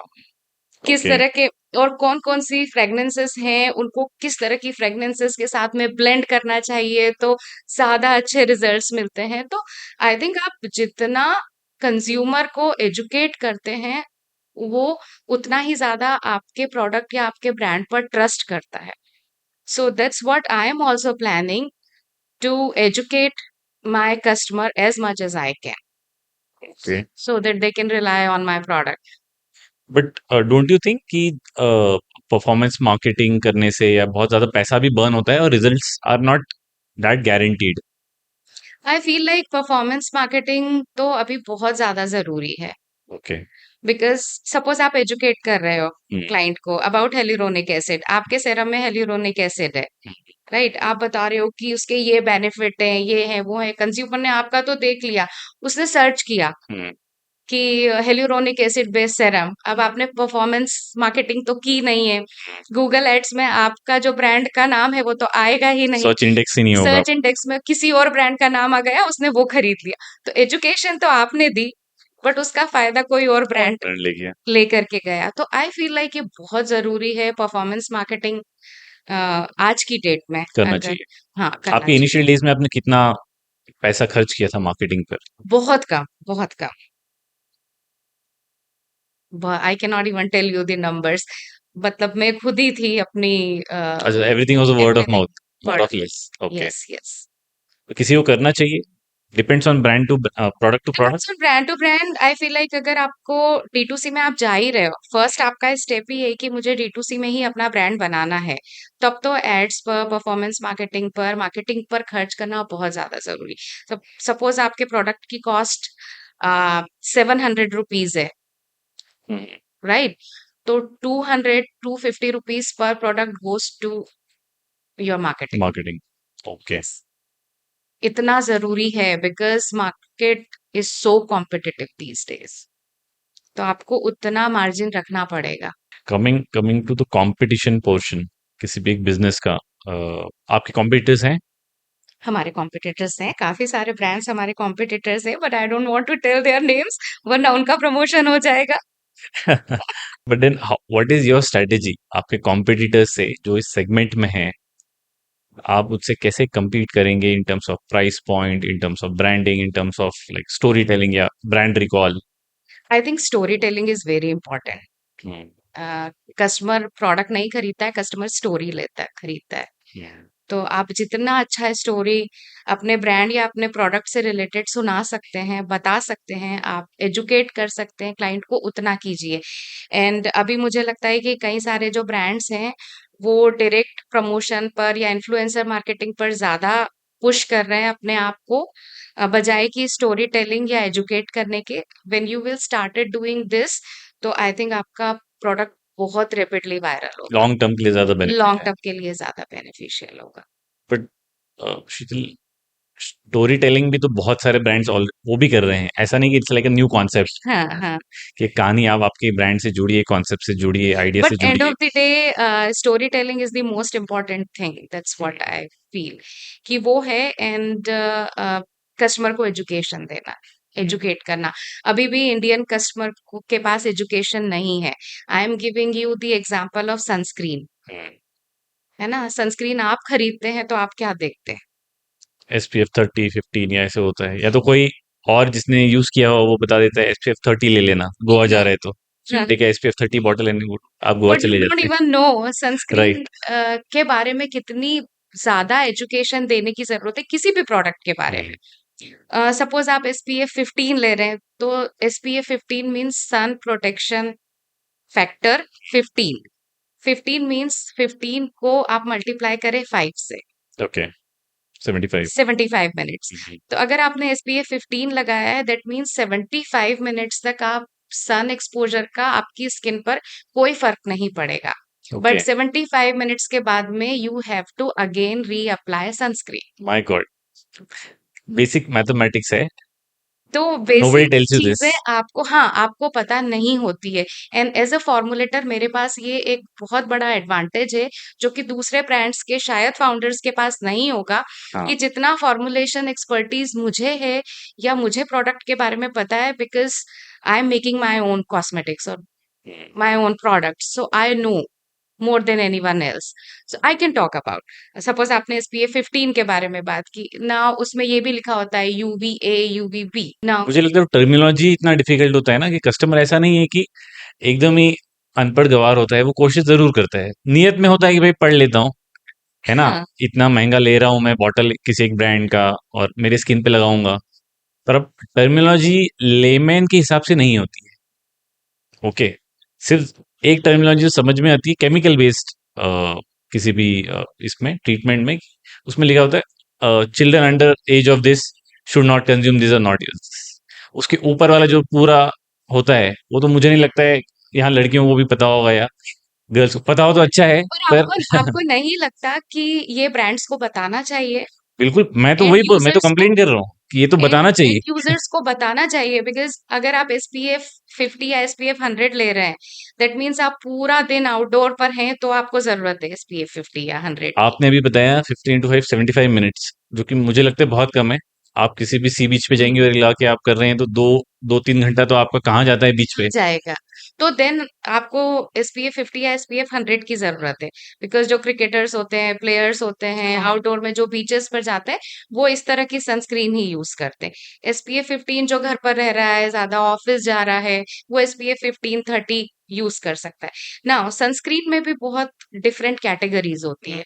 किस ओके। तरह के और कौन कौन सी फ्रेग्रेंसेस हैं, उनको किस तरह की फ्रेग्रेंसेस के साथ में ब्लेंड करना चाहिए तो ज्यादा अच्छे रिजल्ट्स मिलते हैं। तो आई थिंक आप जितना कंज्यूमर को एजुकेट करते हैं, वो उतना ही ज्यादा आपके प्रोडक्ट या आपके ब्रांड पर ट्रस्ट करता है। So that's what I am also planning, to educate my customer as much as I can, okay. so that they can rely on my product. But don't you think कि performance marketing करने से या बहुत ज़्यादा पैसा भी burn होता है और results are not that guaranteed? I feel like performance marketing तो अभी बहुत ज्यादा जरूरी है, ओके। बिकॉज सपोज आप एजुकेट कर रहे हो हुँ, क्लाइंट को अबाउट हेल्यूरोनिक एसिड, आपके सेरम में हेल्यूरोनिक एसिड है, हुँ, राइट? आप बता रहे हो कि उसके ये बेनिफिट है, ये है, वो है, कंज्यूमर ने आपका तो देख लिया, उसने सर्च किया हुँ, कि हेल्यूरोनिक एसिड बेस्ड सेरम, अब आपने परफॉर्मेंस मार्केटिंग तो की नहीं है, गूगल एड्स में आपका जो ब्रांड का नाम है वो तो आएगा ही नहीं, सर्च इंडेक्स ही नहीं होगा। सर्च इंडेक्स में किसी और ब्रांड का नाम आ गया, उसने वो खरीद लिया। तो एजुकेशन तो आपने दी, बट उसका फायदा कोई और और ब्रांड ब्रांड ले गया, लेकर के गया। तो आई फील लाइक ये बहुत जरूरी है परफॉर्मेंस मार्केटिंग आज की डेट में, करना अगर चाहिए। हाँ करना आपके चाहिए। इनिशियल डेज़ में आपने कितना पैसा खर्च किया था मार्केटिंग पर? बहुत कम, बहुत कम। I can not even tell you the numbers, मतलब मैं खुद ही थी अपनी अच्छा, everything was a word of everything mouth, more word of less. Of, okay. Yes yes. तो किसी को करना चाहिए, depends on brand to product to product. Depends on brand to brand. I feel like अगर आपको D2C में आप जा ही रहे हो, फर्स्ट आपका स्टेप ही है कि मुझे D2C में ही अपना ब्रांड बनाना है, तब तो एड्स पर, परफॉर्मेंस मार्केटिंग पर खर्च करना बहुत ज्यादा जरूरी। सपोज आपके प्रोडक्ट की कॉस्ट 700 रुपीज है, हुँ, राइट? तो 200 250 rupees per product goes to your marketing. Marketing, okay. इतना जरूरी है because market is so competitive these days, तो आपको उतना मार्जिन रखना पड़ेगा। Coming coming to the competition portion किसी भी एक बिज़नेस का, आपके कॉम्पिटिटर्स हैं? हमारे कॉम्पिटिटर्स हैं, काफी सारे ब्रांड्स हमारे कॉम्पिटिटर्स हैं, but I don't want to tell their names, वरना उनका प्रमोशन हो जाएगा। But then what is your strategy आपके कॉम्पिटिटर्स से जो इस सेगमेंट में हैं? आप उससे कैसे compete करेंगे in terms of price point, in terms of branding, in terms of like story telling या brand recall? I think story telling is very important. Hmm, customer product नहीं खरीदता है, कस्टमर स्टोरी लेता है, खरीदता है। हम्म, तो आप जितना अच्छा स्टोरी अपने ब्रांड या अपने प्रोडक्ट से रिलेटेड सुना सकते हैं, बता सकते हैं, आप एजुकेट कर सकते हैं क्लाइंट को, उतना कीजिए। एंड अभी मुझे लगता है कि कई सारे जो ब्रांड्स हैं वो डायरेक्ट प्रमोशन पर या इन्फ्लुएंसर मार्केटिंग पर ज्यादा पुश कर रहे हैं अपने आप को, बजाय कि स्टोरी टेलिंग या एजुकेट करने के। When you will started doing this, तो आई थिंक आपका प्रोडक्ट बहुत रेपिडली वायरल होगा, लॉन्ग टर्म के लिए ज़्यादा बेनिफिट लॉन्ग है। टर्म के लिए ज्यादा बेनिफिशियल होगा। बट शीतल, स्टोरी टेलिंग भी तो बहुत सारे ब्रांड्स ऑल वो भी कर रहे हैं। ऐसा नहीं कि it's like a new concept हाँ हाँ। कि कहानी आप आपके ब्रांड से जुड़िए, कॉन्सेप्ट से जुड़िए, आइडिया बट से एंड जुड़िए। Of the day story telling is the most important thing, that's what I feel कि वो है। एंड कस्टमर को एजुकेशन देना, एजुकेट करना। अभी भी इंडियन कस्टमर के पास एजुकेशन नहीं है। I am giving you the example of sunscreen, है ना? सनस्क्रीन आप खरीदते हैं तो आप क्या देखते हैं? SPF 30 15 या ऐसे होता है, या तो कोई और जिसने यूज किया हो वो बता देता है SPF 30 ले लेना, गोवा जा रहे तो ठीक है, SPF 30 बॉटल लेने को आप गोवा बट यू चले डोंट जाते इवन नो हैं। Sunscreen right. के बारे में कितनी ज्यादा एजुकेशन देने की जरूरत है किसी भी प्रोडक्ट के बारे में। सपोज आप SPF 15 ले रहे हैं, तो SPF 15 means sun protection factor 15। 15 means 15 को आप मल्टीप्लाई करें 5 से, ओके, 75। 75 मिनट्स। तो अगर आपने SPF 15 लगाया है, दैट मीन्स 75 मिनट्स तक आप सन एक्सपोजर का आपकी स्किन पर कोई फर्क नहीं पड़ेगा। ओके। बट 75 मिनट्स के बाद में you have to again reapply sunscreen. My God, basic mathematics है। तो nobody basic tells you this. चीजें आपको, हाँ, आपको पता नहीं होती है। एंड एज अ फॉर्मुलेटर मेरे पास ये एक बहुत बड़ा एडवांटेज है जो कि दूसरे ब्रांड्स के शायद फाउंडर्स के पास नहीं होगा, हाँ। कि जितना फॉर्मुलेशन एक्सपर्टीज मुझे है या मुझे प्रोडक्ट के बारे में पता है, because I am making my own cosmetics और my own product, so I know more than anyone else, so I can talk about. Suppose आपने SPF 15 के बारे में बात की ना, उसमें ये भी लिखा होता है UVA UVB ना। मुझे लगता है टर्मिनोलॉजी इतना डिफिकल्ट होता है ना कि कस्टमर ऐसा नहीं है कि एकदम ही अनपढ़ गवार होता है, वो कोशिश जरूर करता है, नियत में होता है कि भाई पढ़ लेता हूँ, है ना, हाँ, इतना महंगा ले रहा हूँ मैं बॉटल किसी एक ब्रांड का और मेरे स्किन पे लगाऊंगा। पर अब टर्मिनोलॉजी लेमैन के हिसाब से नहीं होती है। ओके, सिर्फ एक टर्मिनोलॉजी जो समझ में आती है केमिकल बेस्ड किसी भी इसमें ट्रीटमेंट में, उसमें लिखा होता है children under age of this should not consume this, or not use. उसके ऊपर वाला जो पूरा होता है वो तो मुझे नहीं लगता है यहाँ लड़कियों को भी पता होगा, या गर्ल्स को पता हो तो अच्छा है। पर पर आपको आपको नहीं लगता कि ये ब्रांड्स को बताना चाहिए, बिल्कुल, मैं तो एंड मैं तो यूजर्स को, कंप्लेन कर रहा हूँ कि ये तो एंड बताना एंड चाहिए। यूजर्स को बताना चाहिए? बिकॉज अगर आप SPF 50 या SPF 100 ले रहे हैं, दैट मीन्स आप पूरा दिन आउटडोर पर हैं, तो आपको जरूरत है SPF 50 या 100 की। आपने अभी बताया 15 into 5 75 मिनट्स, जो कि मुझे लगता है बहुत कम है। आप किसी भी सी बीच पे जाएंगे और इलाके आप कर रहे हैं तो दो 2-3 घंटा तो आपका कहाँ जाता है बीच पे। जाएगा, तो देन आपको SPF 50 या SPF 100 की जरूरत है। बिकॉज जो क्रिकेटर्स होते हैं, प्लेयर्स होते हैं, आउटडोर में जो बीचेस पर जाते हैं, वो इस तरह की सनस्क्रीन ही यूज करते हैं। SPF 15 जो घर पर रह रहा है, ज्यादा ऑफिस जा रहा है, वो SPF 15 30 यूज कर सकता है ना। सनस्क्रीन में भी बहुत डिफरेंट कैटेगरीज होती है।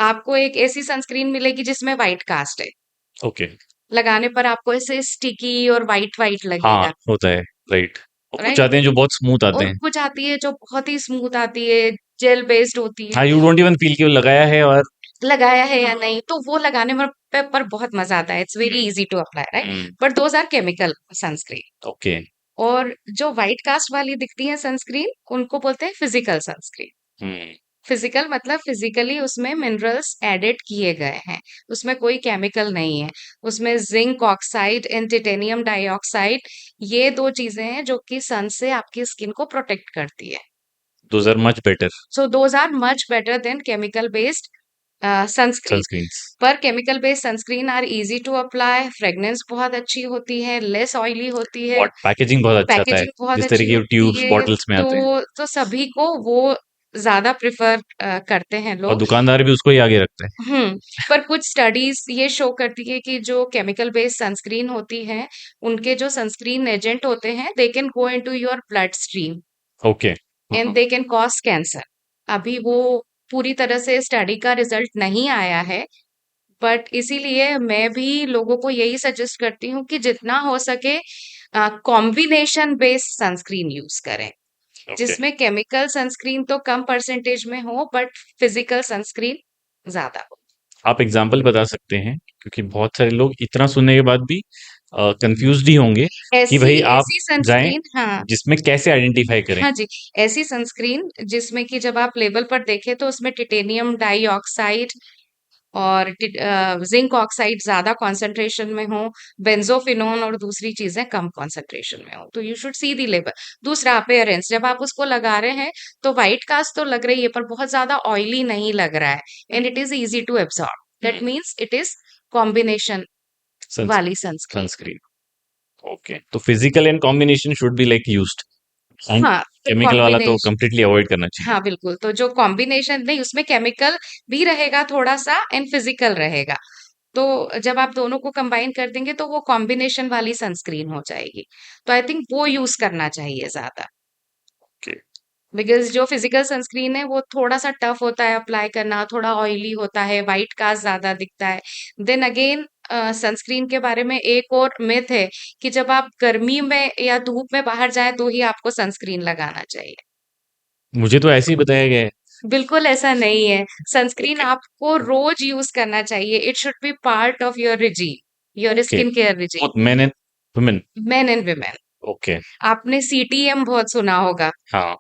आपको एक ऐसी सनस्क्रीन मिलेगी जिसमें व्हाइट कास्ट है, ओके। लगाने पर आपको ऐसे स्टिकी और वाइट वाइट हाँ, लगेगा, होता है। राइट। और कुछ राइट। आते हैं जो बहुत स्मूथ आते और हैं। कुछ आती है जो बहुत ही स्मूथ आती है, जेल बेस्ड होती है। हाँ, यू डोंट इवन फील कि वो लगाया है। और लगाया है या नहीं, तो वो लगाने पर बहुत मजा आता है। It's very easy to apply, right. But those are chemical sunscreen. Okay. और जो व्हाइट कास्ट वाली दिखती है सनस्क्रीन, उनको बोलते हैं फिजिकल सनस्क्रीन। हम्म। फिजिकल मतलब फिजिकली उसमें मिनरल्स एडेड किए गए हैं, उसमें कोई केमिकल नहीं है। उसमें zinc oxide and titanium dioxide, ये दो चीजें हैं जो कि सन से आपकी स्किन को प्रोटेक्ट करती है। Those are much better So those are much better than chemical based sunscreen. Sunscreens. पर chemical based sunscreen are easy to apply, fragrance बहुत अच्छी होती है, लेस ऑयली होती है, और पैकेजिंग बहुत अच्छा आता है, पैकेजिंग बहुत जिस अच्छी तरीके के होती ट्यूब्स है। बॉटल्स में आते हैं। तो सभी को वो ज्यादा प्रिफर करते हैं और लोग। दुकानदार भी उसको ही आगे रखता है। पर कुछ स्टडीज ये शो करती है कि जो केमिकल बेस्ड सनस्क्रीन होती है, उनके जो सनस्क्रीन एजेंट होते हैं, they can go into your blood stream okay. And they can cause cancer. अभी वो पूरी तरह से स्टडी का रिजल्ट नहीं आया है, बट इसीलिए मैं भी लोगों को यही सजेस्ट करती हूँ कि जितना हो सके कॉम्बिनेशन बेस्ड सनस्क्रीन यूज करें, ओके। जिसमें केमिकल सनस्क्रीन तो कम परसेंटेज में हो, बट फिजिकल सनस्क्रीन ज्यादा हो। आप एग्जाम्पल बता सकते हैं, क्योंकि बहुत सारे लोग इतना सुनने के बाद भी कंफ्यूज्ड ही होंगे कि ऐसी भाई आप ऐसी जाएं सनस्क्रीन, हाँ, जिसमें कैसे आइडेंटिफाई करें। हाँ जी, ऐसी सनस्क्रीन जिसमें कि जब आप लेबल पर देखें तो उसमें टिटेनियम डाइऑक्साइड और जिंक ऑक्साइड ज्यादा कॉन्सेंट्रेशन में हो, बेंजोफिनोन और दूसरी चीजें कम कॉन्सेंट्रेशन में हो, तो you should see the label. दूसरा, अपेयरेंस, जब आप उसको लगा रहे हैं तो व्हाइट कास्ट तो लग रही है पर बहुत ज्यादा ऑयली नहीं लग रहा है, and it is easy to absorb, that means it is combination वाली सनस्क्रीन। सनस्क्रीन। ओके, तो physical and combination should be like used, and हाँ, तो केमिकल वाला तो कॉम्बिनेशन, कंप्लीटली अवॉइड करना चाहिए। हाँ बिल्कुल, तो जो कॉम्बिनेशन नहीं, उसमें केमिकल भी रहेगा थोड़ा सा एंड फिजिकल रहेगा, तो जब आप दोनों को कंबाइन कर देंगे तो वो कॉम्बिनेशन वाली सनस्क्रीन हो जाएगी। तो आई थिंक वो यूज करना चाहिए ज्यादा, ओके। बिकॉज जो फिजिकल सनस्क्रीन है वो थोड़ा सा टफ होता है अप्लाई करना, थोड़ा ऑयली होता है, वाइट कास्ट ज्यादा दिखता है। देन अगेन सनस्क्रीन के बारे में एक और मिथ है कि जब आप गर्मी में या धूप में बाहर जाएं तो ही आपको सनस्क्रीन लगाना चाहिए। मुझे तो ऐसे ही बताया गया है। बिल्कुल ऐसा नहीं है। Sunscreen okay. आपको रोज यूज करना चाहिए। It should be part of your regime, your okay. Skin care regime, both men and women. Main and women. Okay. आपने सीटीएम बहुत सुना होगा। हाँ।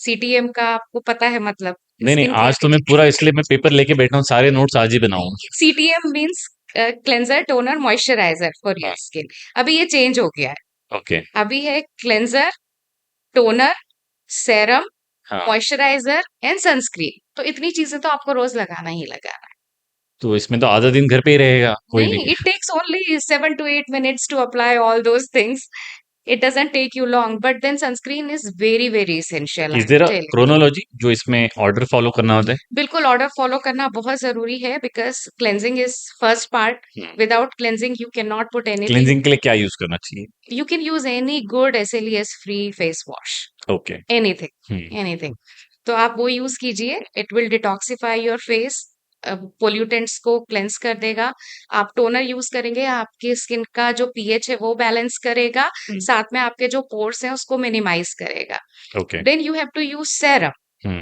सीटीएम का आपको पता है मतलब? नहीं, नहीं, स्किन आज तो मैं पूरा इसलिए मैं पेपर लेके बैठा हूँ, सारे नोट्स आज ही बनाऊँगा। CTM means cleanser, toner, moisturiser for हाँ, योर स्किन। अभी ये चेंज हो गया है। ओके। अभी है क्लेंजर, टोनर, सेरम, हाँ, मॉइस्चराइजर एंड सनस्क्रीन। तो इतनी चीजें तो आपको रोज लगाना ही लगाना है। तो इसमें तो आधा दिन घर पे ही रहेगा कोई भी। नहीं, it takes only 7 to 8 minutes to apply all those things. It doesn't take you long, but then sunscreen is very, very essential, is I'm there a telling you. Chronology जो इसमें ऑर्डर फॉलो करना होता है? बिल्कुल order follow करना बहुत जरूरी है because cleansing is first part. Hmm. Without cleansing you can not put anything. Cleansing के लिए क्या यूज़ करना चाहिए? You can use any good SLES free face wash. Okay. Anything, hmm, anything. तो आप वो यूज कीजिए. It will detoxify your face, pollutants को क्लेंस कर देगा. आप टोनर यूज करेंगे, आपकी स्किन का जो पीएच है वो बैलेंस करेगा. हुँ, साथ में आपके जो पोर्स हैं उसको मिनिमाइज करेगा. Okay. Then you have to use serum. Hmm,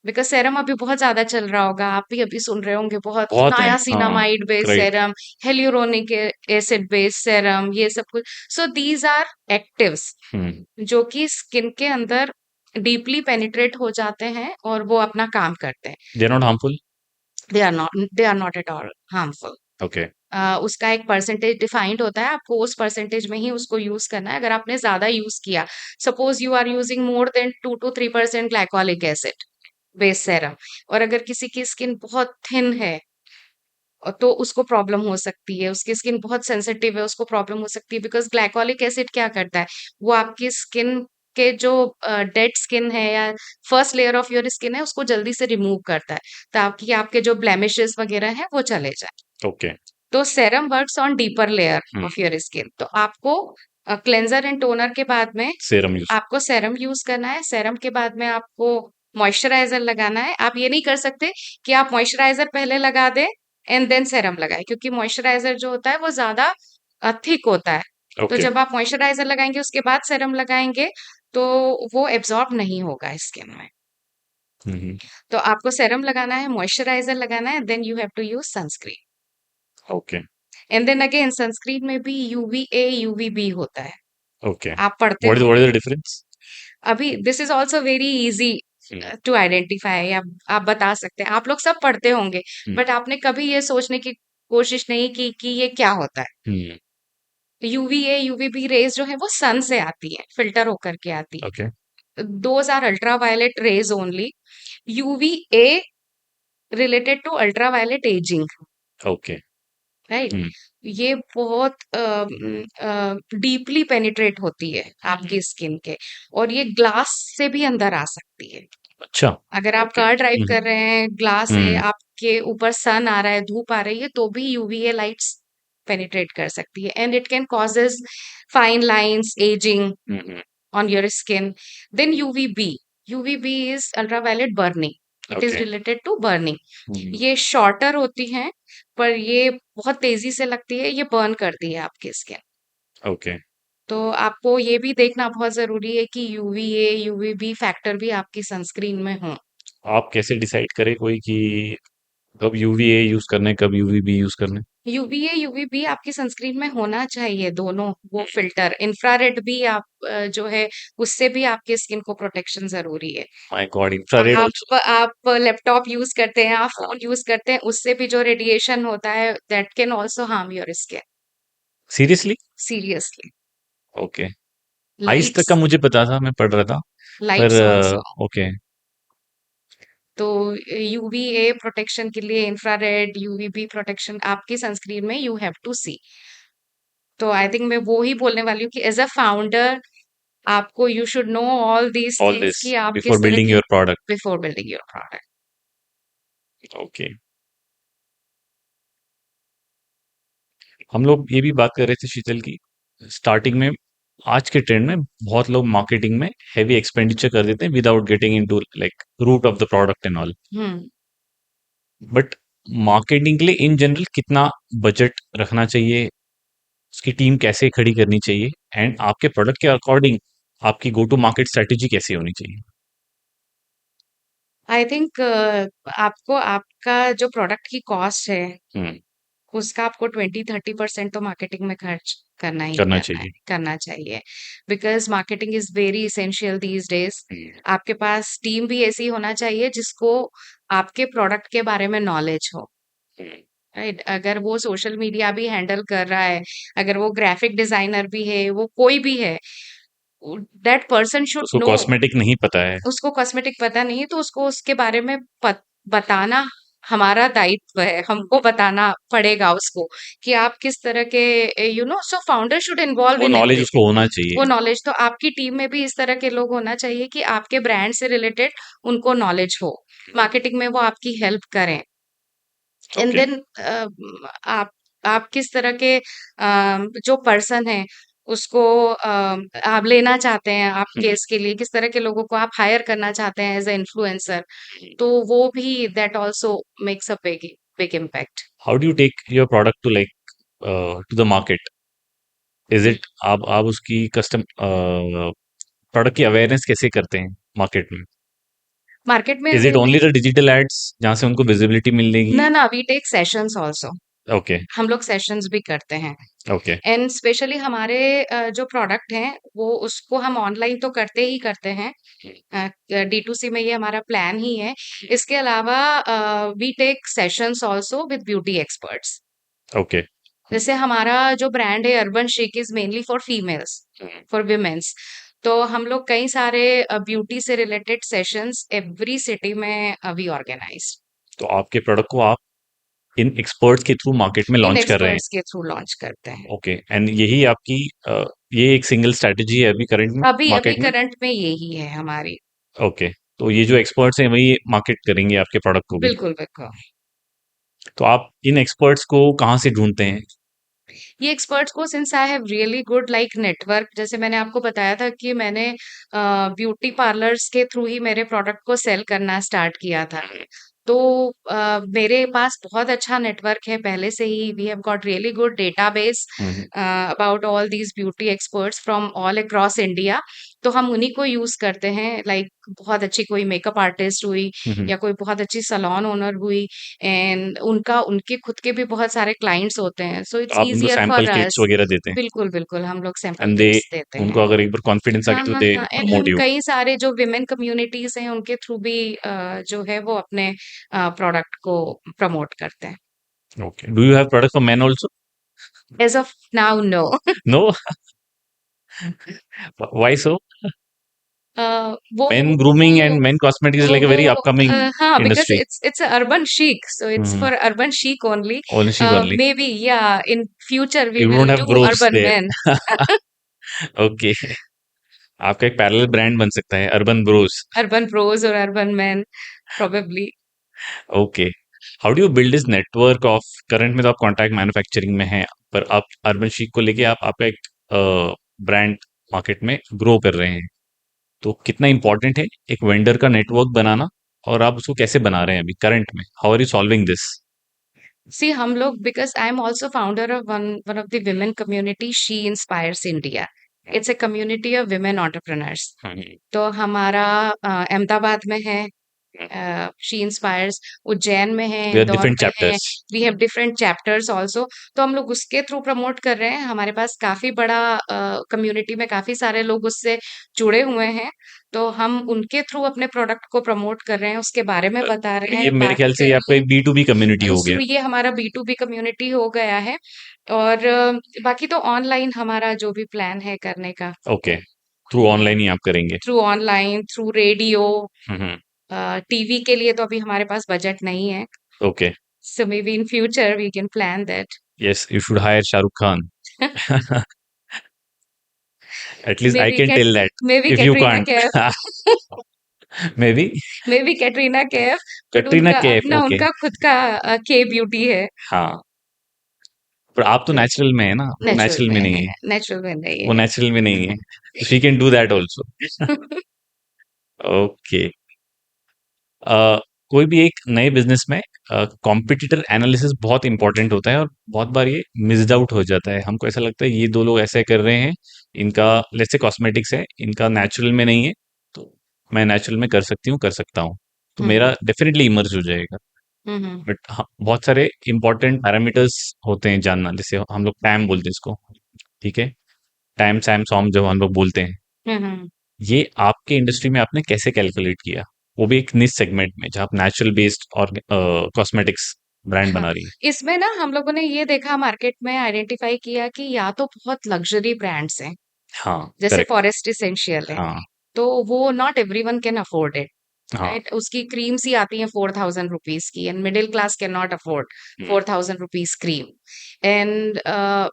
because serum अभी बहुत ज्यादा चल रहा होगा, आप भी अभी सुन रहे होंगे बहुत. बहुत है। हाँ, niacinamide based right. Serum, hyaluronic acid based serum, ये सब कुछ. So these are actives hmm, जो कि स्किन के अंदर डीपली पेनिट्रेट हो जाते हैं और वो अपना काम करते हैं. They are not harmful? They are not at all harmful. Okay, उसका एक परसेंटेज डिफाइंड होता है, आपको उस परसेंटेज में ही उसको यूज करना है. अगर आपने ज्यादा यूज किया, suppose you are using more than 2 to 3% glycolic acid base serum, और अगर किसी की स्किन बहुत थिन है तो उसको प्रॉब्लम हो सकती है. उसकी स्किन बहुत सेंसिटिव है, उसको प्रॉब्लम हो सकती है. बिकॉज ग्लाइकोलिक एसिड क्या करता है, वो आपकी स्किन के जो डेड स्किन है या first layer of your skin है उसको जल्दी से रिमूव करता है, ताकि आपके जो ब्लेमिशेस वगैरह हैं वो चले जाए. ओके। तो serum works on deeper layer hmm, of your skin. तो आपको क्लेंजर एंड टोनर के बाद में सीरम यूज़। आपको सेरम यूज करना है. सेरम के बाद में आपको मॉइस्चराइजर लगाना है. आप ये नहीं कर सकते कि आप मॉइस्चराइजर पहले लगा दें एंड देन सेरम लगाएं, क्योंकि मॉइस्चराइजर जो होता है वो ज्यादा थिक होता है. तो ओके। जब आप मॉइस्चराइजर लगाएंगे उसके बाद सेरम लगाएंगे तो वो एब्जॉर्ब नहीं होगा स्किन में. हुँ, हुँ, तो आपको सेरम लगाना है, मॉइस्चराइजर लगाना है, then you have to use sunscreen. Okay, and then again sunscreen में भी UVA UVB होता है. ओके। आप पढ़ते व्हाट होंगे. Is the difference? अभी this is also very easy hmm, to identify. आप बता सकते हैं, आप लोग सब पढ़ते होंगे, हुँ, बट आपने कभी ये सोचने की कोशिश नहीं की कि ये क्या होता है. हुँ, UVA UVB रेज जो है वो सन से आती है, फिल्टर होकर के आती ओके, है. Those are ultra violet rays only. UVA related to ultra violet ageing, okay. Right. Hmm, ये बहुत डीपली पेनिट्रेट होती है आपकी स्किन के, और ये ग्लास से भी अंदर आ सकती है. अच्छा, अगर आप ओके। कार ड्राइव हुँ, हुँ, कर रहे हैं, ग्लास है, हुँ, आपके ऊपर सन आ रहा है, धूप आ रही है, तो भी UVA लाइट्स पेनिट्रेट कर सकती है and it can causes fine lines, ageing hmm, hmm, on your skin. Then UVB. UVB is ultraviolet burning. It is okay. related to burning. हुँ, ये शॉर्टर होती हैं, पर ये बहुत तेजी से लगती है, ये बर्न करती है आपकी स्किन. ओके। तो आपको ये भी देखना बहुत जरूरी है कि UVA UVB फैक्टर भी आपकी सनस्क्रीन में हो. आप कैसे डिसाइड करें कोई कि कब यूवीए यूज़ करना है, कब यूवीबी यूज़ करना है? UVA UVB आपकी सनस्क्रीन में होना चाहिए, दोनों. वो फिल्टर इंफ्रारेड भी आप जो है उससे भी आपके स्किन को प्रोटेक्शन जरूरी है. My God! Infrared also? आप लैपटॉप यूज करते हैं, आप फोन यूज करते हैं, उससे भी जो रेडिएशन होता है that can also harm your skin seriously? Seriously. Okay. Eyes तक का लाइट्स, मुझे पता था, मैं पढ़ रहा था। पर लाइट्स आल्सो. ओके, तो UVA प्रोटेक्शन के लिए इंफ्रारेड UVB प्रोटेक्शन आपकी सनस्क्रीन में यू हैव टू सी. तो आई थिंक मैं वो ही बोलने वाली हूँ कि एज अ फाउंडर आपको you should know all these all things this कि आप बिफोर किस तरह बिल्डिंग की your product. Before building your product. Okay. हम लोग ये भी बात कर रहे थे शीतल की, स्टार्टिंग में आज के ट्रेंड में बहुत लोग मार्केटिंग में हेवी एक्सपेंडिचर कर देते हैं without getting into like root of the product and all. Hmm. But marketing के लिए इन जनरल कितना बजट रखना चाहिए? उसकी टीम कैसे खड़ी करनी चाहिए? एंड आपके प्रोडक्ट के अकॉर्डिंग आपकी गो टू मार्केट स्ट्रेटेजी कैसी होनी चाहिए? आई थिंक आपको आपका जो प्रोडक्ट की कॉस्ट है हुँ, उसका आपको 20-30% तो मार्केटिंग में खर्च करना ही करना करना है, चाहिए। करना चाहिए। Because marketing is very essential these days. आपके पास टीम भी ऐसी होना चाहिए जिसको आपके प्रोडक्ट के बारे में नॉलेज हो, राइट? अगर वो सोशल मीडिया भी हैंडल कर रहा है, अगर वो ग्राफिक डिज़ाइनर भी है, वो कोई भी है, दैट पर्सन शुड उसको नो। कॉस्मेटिक नहीं पता है। उसको कॉस्मेटिक पता नहीं है तो उसको उसके बारे में बताना हमारा दायित्व है। हमको बताना पड़ेगा उसको कि आप किस तरह के, सो फाउंडर शुड इन्वॉल्व वो इन नॉलेज उसको एवरीथिंग। होना वो चाहिए। नॉलेज तो आपकी टीम में भी इस तरह के लोग होना चाहिए कि आपके ब्रांड से रिलेटेड उनको नॉलेज हो, मार्केटिंग में वो आपकी हेल्प करें। And okay. देन आप आप किस तरह के जो पर्सन है उसको आप लेना चाहते हैं आप केस के लिए, किस तरह के लोगों को आप हायर करना चाहते हैं एज ए इन्फ्लुएंसर, तो वो भी that also makes a big big impact. How do you take your product to like to the market? Is it आप उसकी कस्टम प्रोडक्ट की अवेयरनेस कैसे करते हैं मार्केट में? मार्केट में is it only the digital ads जहां से उनको विजिबिलिटी मिलेगी? ना ना we take sessions also. Okay. हम लोग सेशंस भी करते हैं। ओके। एंड स्पेशली हमारे जो प्रोडक्ट हैं वो उसको हम ऑनलाइन तो करते ही करते हैं। D2C में ये हमारा प्लान ही है। इसके अलावा we take sessions also with beauty experts. Okay. जैसे हमारा जो ब्रांड है Urban Chic is mainly for females, for womens. तो हम लोग कई सारे ब्यूटी से रिलेटेड सेशंस एवरी सिटी में वी ऑर्गेनाइज तो आपके प्रोडक्ट को आप इन एक्सपर्ट्स के थ्रू मार्केट में इन लॉन्च कर रहे हैं? एक्सपर्ट्स के थ्रू लॉन्च करते हैं। ओके। एंड यही आपकी ये एक सिंगल स्ट्रेटजी है अभी करंट में अभी अभी मार्केट में? करंट में यही है हमारी। ओके। तो ये जो एक्सपर्ट्स हैं वही मार्केट करेंगे आपके प्रोडक्ट को भी? बिल्कुल बिल्कुल। तो आप इन एक्सपर्ट्स को कहाँ से ढूंढते हैं? ये एक्सपर्ट्स को since I have really good like network, जैसे मैंने आपको बताया था कि मैंने ब्यूटी पार्लर्स के थ्रू ही मेरे प्रोडक्ट को सेल करना स्टार्ट किया था। तो मेरे पास बहुत अच्छा नेटवर्क है पहले से ही। We have got really good database hmm. About all these beauty experts from all across India. तो हम उन्हीं को यूज करते हैं, लाइक बहुत अच्छी कोई मेकअप आर्टिस्ट हुई हम्म। या कोई बहुत अच्छी सैलून ओनर हुई, एंड उनके खुद के भी बहुत सारे क्लाइंट्स होते हैं, सो तो इट्स आप उनको ईजियर सैंपल फॉर किट्स अस। वगैरह देते हैं? बिल्कुल बिल्कुल हम लोग सैंपल एंड दे किट्स देते हैं। उनको अगर एक बार कॉन्फिडेंस आ हाँ गया तो हाँ दे हाँ, प्रमोट एंड यू? कई सारे जो विमेन कम्युनिटीज हैं उनके थ्रू भी जो है वो अपने प्रोडक्ट को प्रमोट करते हैं। Okay. Do you have product for men also? As of now no. No. Why so? वो men grooming and men cosmetics is like a वो वेरी अपकमिंग हाँ, because industry. It's urban chic, so it's hmm. for urban chic only. Only only. Maybe yeah, in future we you will don't have do groves urban there. men. Okay. आपका एक parallel brand बन सकता है, urban Bros. Urban pros or urban men probably. Okay. How do you build this network of, current में तो आप contract manufacturing में हैं, पर आप अर्बन शीक को लेके आप आपका एक ब्रांड मार्केट में ग्रो कर रहे हैं, तो कितना इंपॉर्टेंट है एक वेंडर का नेटवर्क बनाना, और आप उसको कैसे बना रहे हैं अभी करंट में? How are you solving this? See, हम लोग, because I am also founder of one of the women community, She Inspires India. It's a community of women entrepreneurs. तो हमारा अहमदाबाद में है शी इंस्पायर्स, उज्जैन में है, वी आर इंदौर डिफरेंट में है। Chapters. We have different chapters also. तो हम लोग उसके थ्रू प्रमोट कर रहे हैं। हमारे पास काफी बड़ा कम्युनिटी में काफी सारे लोग उससे जुड़े हुए हैं, तो हम उनके थ्रू अपने प्रोडक्ट को प्रमोट कर रहे हैं, उसके बारे में बता रहे ये हैं, मेरे बात ख्याल से कर ये रहे आपका एक बी टू बी कम्युनिटी हैं। हो गया। सो ये हमारा B2B कम्युनिटी हो गया है। और बाकी तो ऑनलाइन हमारा जो भी प्लान है करने का, ओके। थ्रू ऑनलाइन ही आप करेंगे? Through online, through radio, hmm. TV के लिए तो अभी हमारे पास बजट नहीं है। Okay. So maybe in future we can plan that. Yes, you should hire Shahrukh Khan. At least I Maybe can tell that maybe if you Katrina can't. Kaif, maybe. maybe Katrina Kaif, but Katrina उनका कैफ, अपना okay. उनका खुद का K beauty है। हाँ, पर आप तो नेचुरल में है ना, वो नेचुरल नेचुरल में में नहीं है, है। नेचुरल में नहीं वो है। नेचुरल में नहीं है, तो she can do that also. Okay. Uh, कोई भी एक नए बिजनेस में कॉम्पिटिटर एनालिसिस बहुत इंपॉर्टेंट होता है, और बहुत बार ये मिस्ड आउट हो जाता है। हमको ऐसा लगता है ये दो लोग ऐसे कर रहे हैं, इनका लेट्स से कॉस्मेटिक्स है, इनका नेचुरल में नहीं है, तो मैं नेचुरल में कर सकती हूँ, कर सकता हूँ, तो हम्म मेरा डेफिनेटली इमर्ज हो जाएगा। हम्म। बट बहुत सारे इंपॉर्टेंट पैरामीटर्स होते हैं जानना, जैसे हम लोग टैम बोलते हैं इसको, ठीक है? टैम सैम सॉम जब हम लोग बोलते हैं, हम्म। ये आपके इंडस्ट्री में आपने कैसे कैलकुलेट किया? वो भी एक निश सेगमेंट में जहाँ आप नेचुरल बेस्ड और कॉस्मेटिक्स ब्रांड हाँ, बना रही हैं। इसमें ना हम लोगों ने ये देखा, मार्केट में आइडेंटिफाई किया कि या तो बहुत लग्जरी ब्रांड्स हैं, हाँ, जैसे करेक्ट। फॉरेस्ट इसेंशियल है, हाँ, तो वो not everyone can afford it, हाँ। राइट? उसकी क्रीम्स ही आती हैं 4,000 रुपीज की, and middle class can not afford hmm, 4,000 rupees cream. And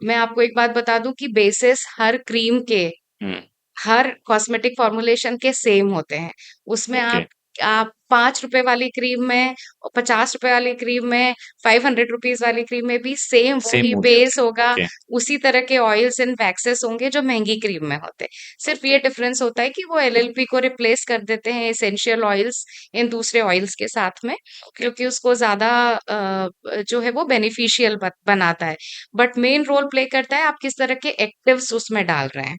मैं आपको एक बात बता दूं कि बेसिस हर क्रीम के, हुँ, हर कॉस्मेटिक फॉर्मुलेशन के सेम होते हैं। उसमें ओके, आप 5 रुपए वाली क्रीम में और 50 रुपए वाली क्रीम में, 500 रुपीज वाली क्रीम में भी सेम सेम वही होगी, बेस ओके, होगा, ओके, उसी तरह के ऑयल्स एंड वैक्सेस होंगे जो महंगी क्रीम में होते हैं। सिर्फ ओके, ये डिफरेंस होता है कि वो एलएलपी को रिप्लेस कर देते हैं एसेंशियल ऑयल्स इन दूसरे ऑयल्स के साथ में, ओके, क्योंकि उसको ज्यादा जो है वो बेनिफिशियल बनाता है। बट मेन रोल प्ले करता है आप किस तरह के एक्टिव्स उसमें डाल रहे हैं,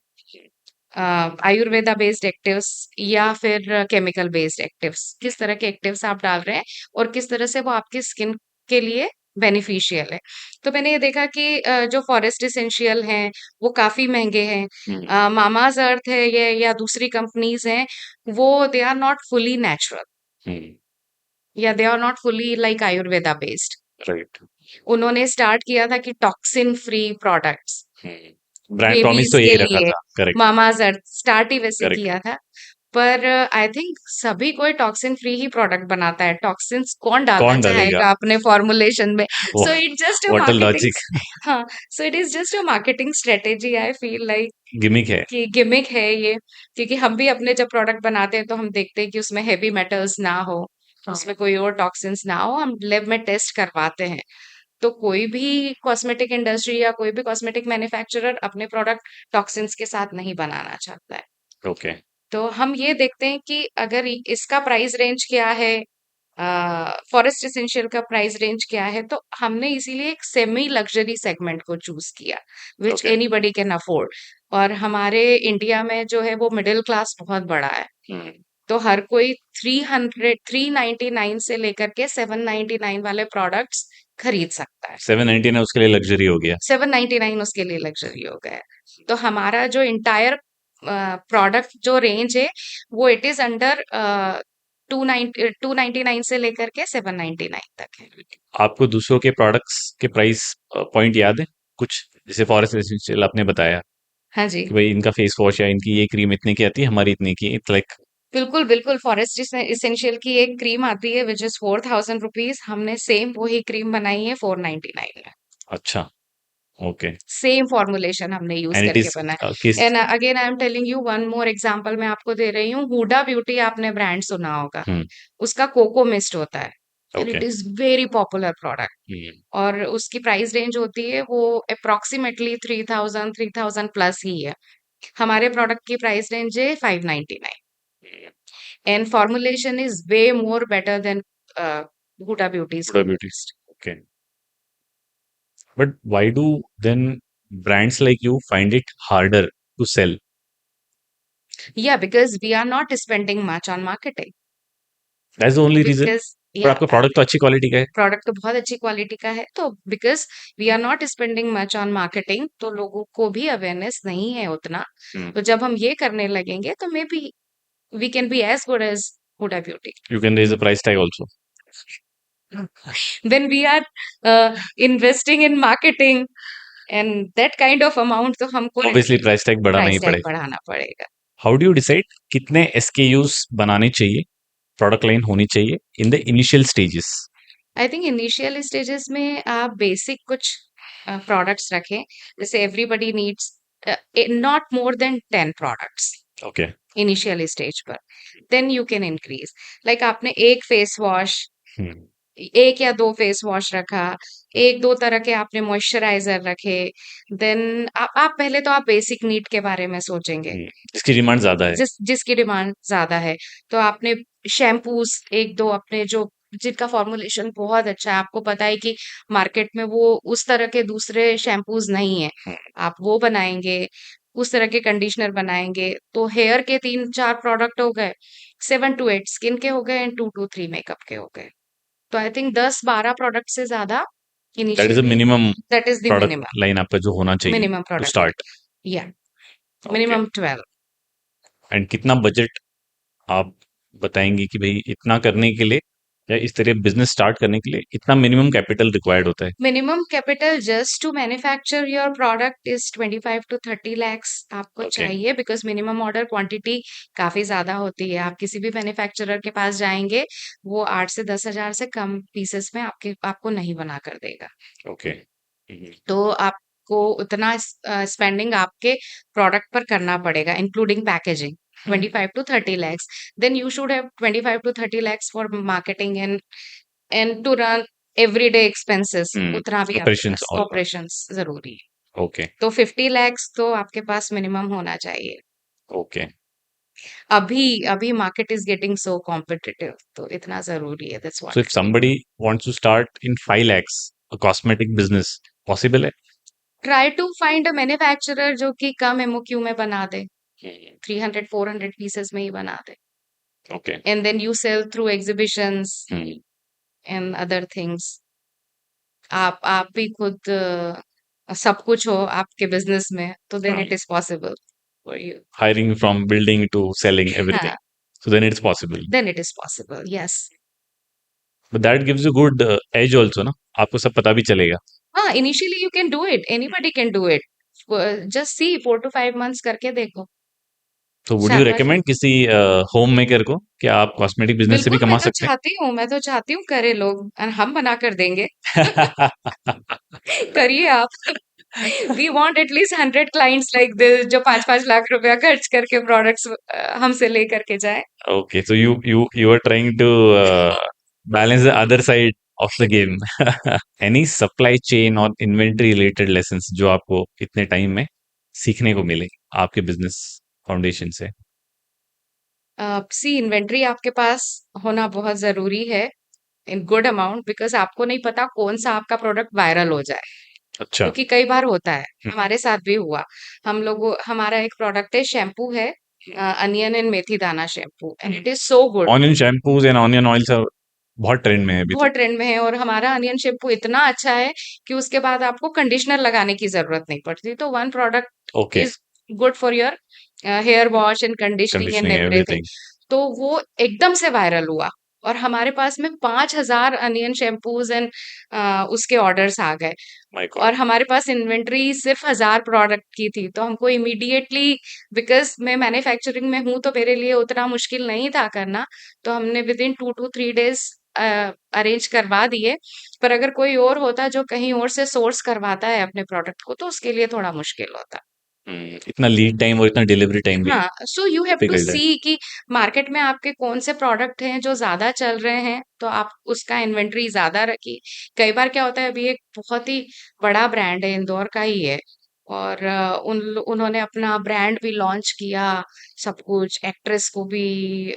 आयुर्वेदा बेस्ड एक्टिव्स या फिर केमिकल बेस्ड एक्टिव्स, किस तरह के एक्टिव्स आप डाल रहे हैं और किस तरह से वो आपकी स्किन के लिए बेनिफिशियल है। तो मैंने ये देखा कि जो फॉरेस्ट इसेंशियल हैं वो काफी महंगे हैं, हुँ, मामाज अर्थ है ये या दूसरी कंपनीज हैं, वो they are not fully natural, hmm, या they are not fully like Ayurveda based. Right, उन्होंने स्टार्ट किया था कि toxin free products hmm. Brand promise babies तो के यही रखा लिए, था, करेक्ट, मामाज अर्थ स्टार्ट ही वैसे करेक्ट। किया था। पर आई थिंक सभी कोई टॉक्सिन फ्री ही प्रोडक्ट बनाता है, टॉक्सिन्स कौन डालना कौन डालेगा? चाहेगा अपने फॉर्मुलेशन में? वो so it just a what a marketing, logic. हाँ, so it is just a marketing strategy, I feel like gimmick है। कि गिमिक है ये। क्योंकि हम भी अपने जब प्रोडक्ट बनाते हैं तो हम देखते हैं कि उसमें हेवी मेटल्स ना हो, उसमें कोई और टॉक्सिन्स ना हो, हम लैब में टेस्ट करवाते हैं। तो कोई भी कॉस्मेटिक इंडस्ट्री या कोई भी कॉस्मेटिक मैन्युफैक्चरर अपने प्रोडक्ट टॉक्सिन्स के साथ नहीं बनाना चाहता है। ओके, तो हम ये देखते हैं कि अगर इसका प्राइस रेंज क्या है, फॉरेस्ट एसेंशियल का प्राइस रेंज क्या है, तो हमने इसीलिए एक सेमी लग्जरी सेगमेंट को चूज किया, विच ओके। Anybody can afford. और हमारे इंडिया में जो है वो मिडिल क्लास बहुत बड़ा है, हुँ, तो हर कोई 399 से लेकर के 799 वाले प्रोडक्ट्स खरीद सकता है। 799 उसके लिए लग्ज़री हो गया। 799 उसके लिए लग्जरी हो गया है। तो हमारा जो इंटायर प्रोडक्ट जो रेंज है वो इट इज अंडर 299 से लेकर के 799 तक है। आपको दूसरों के प्रोडक्ट्स के प्राइस पॉइंट याद है कुछ? जैसे फॉरेस्ट एसेंशियल आपने बताया हाँ जी, कि भाई इनका फेस वॉश या इनकी ये क्रीम इतने की आती है, हमारी इतने की। इट्स लाइक बिल्कुल बिल्कुल। फॉरेस्ट इसेंशियल की एक क्रीम आती है विच इज 4,000 रुपीज, हमने सेम वही क्रीम बनाई है 499 में। अच्छा, ओके। सेम फॉर्मुलेशन हमने यूज एंड इट करके इज़ बनाया। किस and again I am telling you one more example मैं आपको दे रही हूँ, हुडा ब्यूटी आपने ब्रांड सुना होगा, हुँ, उसका कोको मिस्ट होता है, and okay. It is very popular product. Hmm, और उसकी प्राइस रेंज होती है वो अप्रोक्सीमेटली 3,000 प्लस ही है। हमारे प्रोडक्ट की प्राइस रेंज है 599, hmm, and formulation is way more better than Huda Beauty's Huda coco beauty, mist. Okay. But why do then brands like you find it harder to sell? या because we are not spending much on marketing, that's the only reason? Because और या आपका product तो अच्छी quality का है। Product तो बहुत अच्छी क्वालिटी का है, तो because we are not spending much on marketing, तो लोगों को भी अवेयरनेस नहीं है उतना। हुँ, तो जब हम ये करने लगेंगे तो maybe we can be as good as Huda Beauty. You can raise the price tag also. Then we are investing in marketing, and that kind of amount तो हमको ऑब्वियसली प्राइस टैग बढ़ाना ही price tag पड़ेगा। बढ़ाना पड़ेगा। How do you decide कितने एसकेयूज़ बनाने चाहिए, product line होनी चाहिए in the initial stages? I think initial stages में आप बेसिक कुछ प्रोडक्ट्स रखें, जैसे everybody needs not more than 10 products okay. Initial stage पर, then you can increase. Like आपने एक फेस वॉश, हुँ, एक या दो फेस वॉश रखा, एक दो तरह के आपने मॉइस्चराइजर रखे, देन आप पहले तो आप बेसिक नीड के बारे में सोचेंगे, हुँ, इसकी डिमांड ज़्यादा है। जिसकी डिमांड ज्यादा है। तो आपने शैम्पूस एक दो अपने जो जिनका फॉर्मुलेशन बहुत अच्छा है, आपको पता है कि मार्केट में वो उस तरह के दूसरे शैम्पूस नहीं है, हुँ, आप वो बनाएंगे, उस तरह के कंडीशनर बनाएंगे, तो हेयर के 3-4 प्रोडक्ट हो गए, 7 to 8 स्किन के हो गए, एंड 2 to 3 मेकअप के हो गए। तो आई थिंक 10-12 प्रोडक्ट से ज्यादा that is a initially, minimum that is the product minimum, line आपका जो होना चाहिए minimum to product start. Line, या ओके. मिनिमम 12। एंड कितना बजट आप बताएंगी कि भाई इतना करने के लिए या इस तरह बिजनेस स्टार्ट करने के लिए इतना मिनिमम कैपिटल रिक्वायर्ड होता है? Minimum capital just to manufacture your product is 25 to 30 lakhs आपको ओके. चाहिए, बिकॉज मिनिमम ऑर्डर क्वांटिटी काफी ज्यादा होती है। आप किसी भी मैन्युफैक्चरर के पास जाएंगे, वो 8 से 10 हजार से कम पीसेस में आपको नहीं बना कर देगा। ओके. तो आपको उतना स्पेंडिंग आपके प्रोडक्ट पर करना पड़ेगा, including packaging, 25 to 30 lakhs। Then you should have 25 to 30 lakhs for marketing and to run everyday expenses, उतना भी आपके ऑपरेशंस पास ऑल. ऑपरेशंस जरूरी है। ओके. तो 50 lakhs तो आपके पास मिनिमम होना चाहिए। ओके. अभी अभी market is getting so competitive, तो इतना जरूरी है, that's So what. if somebody wants to start in 5 lakhs a cosmetic business, possible है? Try to find a manufacturer जो कि कम एमओक्यू में बना दे, 300-400 पीसेस में ही बना दे, okay. And then you sell through exhibitions and other things. आप भी खुद सब कुछ हो आपके बिजनेस में, तो then it is possible for you. Hiring from building to selling everything. हाँ, So then it's possible. Then it is possible, yes. But that gives you good edge also, ना? आपको सब पता भी चलेगा. हाँ, initially you can do it, anybody can do it. Just see 4 to 5 months करके देखो, तो would you शाबाश। recommend किसी होम मेकर को कि आप कॉस्मेटिक बिजनेस से भी बिल्कुल, कमा सकते मैं तो चाहती हूँ करे लोग, और हम बना कर देंगे। हैं? करिए आप। We want at least 100 clients like this, जो 5-5 लाख रुपया खर्च करके प्रोडक्ट्स हमसे ले करके जाए। Okay, so you are trying to balance the other side of the game. Any supply chain और inventory related lessons जो आपको इतने टाइम में सीखने को मिले आपके बिजनेस फाउंडेशन से? सी, इन्वेंट्री आपके पास होना बहुत जरूरी है इन गुड अमाउंट, बिकॉज आपको नहीं पता कौन सा आपका प्रोडक्ट वायरल हो जाए, अच्छा. क्योंकि कई बार होता है, हम्म. हमारे साथ भी हुआ। हमारा एक प्रोडक्ट है, शैम्पू है, अनियन एंड मेथी दाना shampoo, and it is so good. Onion shampoos and onion oil सब बहुत ट्रेंड में है अभी तो. बहुत ट्रेंड में है, और हमारा अनियन शैम्पू इतना अच्छा है कि उसके बाद आपको कंडीशनर लगाने की जरूरत नहीं पड़ती। तो one product okay. Is good for your hair wash and conditioning and conditioning everything. Everything. तो वो एकदम से वायरल हुआ, और हमारे पास में 5,000 अनियन शैम्पूज एंड उसके ऑर्डर्स आ गए, माय और गॉड. हमारे पास इन्वेंट्री सिर्फ 1,000 प्रोडक्ट की थी। तो हमको इमीडिएटली, बिकॉज मैं मैन्युफैक्चरिंग में हूँ, तो मेरे लिए उतना मुश्किल नहीं था करना, तो हमने with in 2 to 3 days arrange करवा दिए। पर अगर कोई और होता जो कहीं और से सोर्स करवाता है अपने प्रोडक्ट को, तो उसके लिए थोड़ा मुश्किल होता। इतना लीड टाइम और इतना डिलीवरी टाइम भी हाँ, so you have to difficult है. सी कि मार्केट में आपके कौन से प्रोडक्ट हैं जो ज्यादा चल रहे हैं, तो आप उसका इन्वेंट्री ज्यादा रखिए। कई बार क्या होता है, अभी एक बहुत ही बड़ा ब्रांड है, इंदौर का ही है, और उन्होंने अपना ब्रांड भी लॉन्च किया, सब कुछ एक्ट्रेस को भी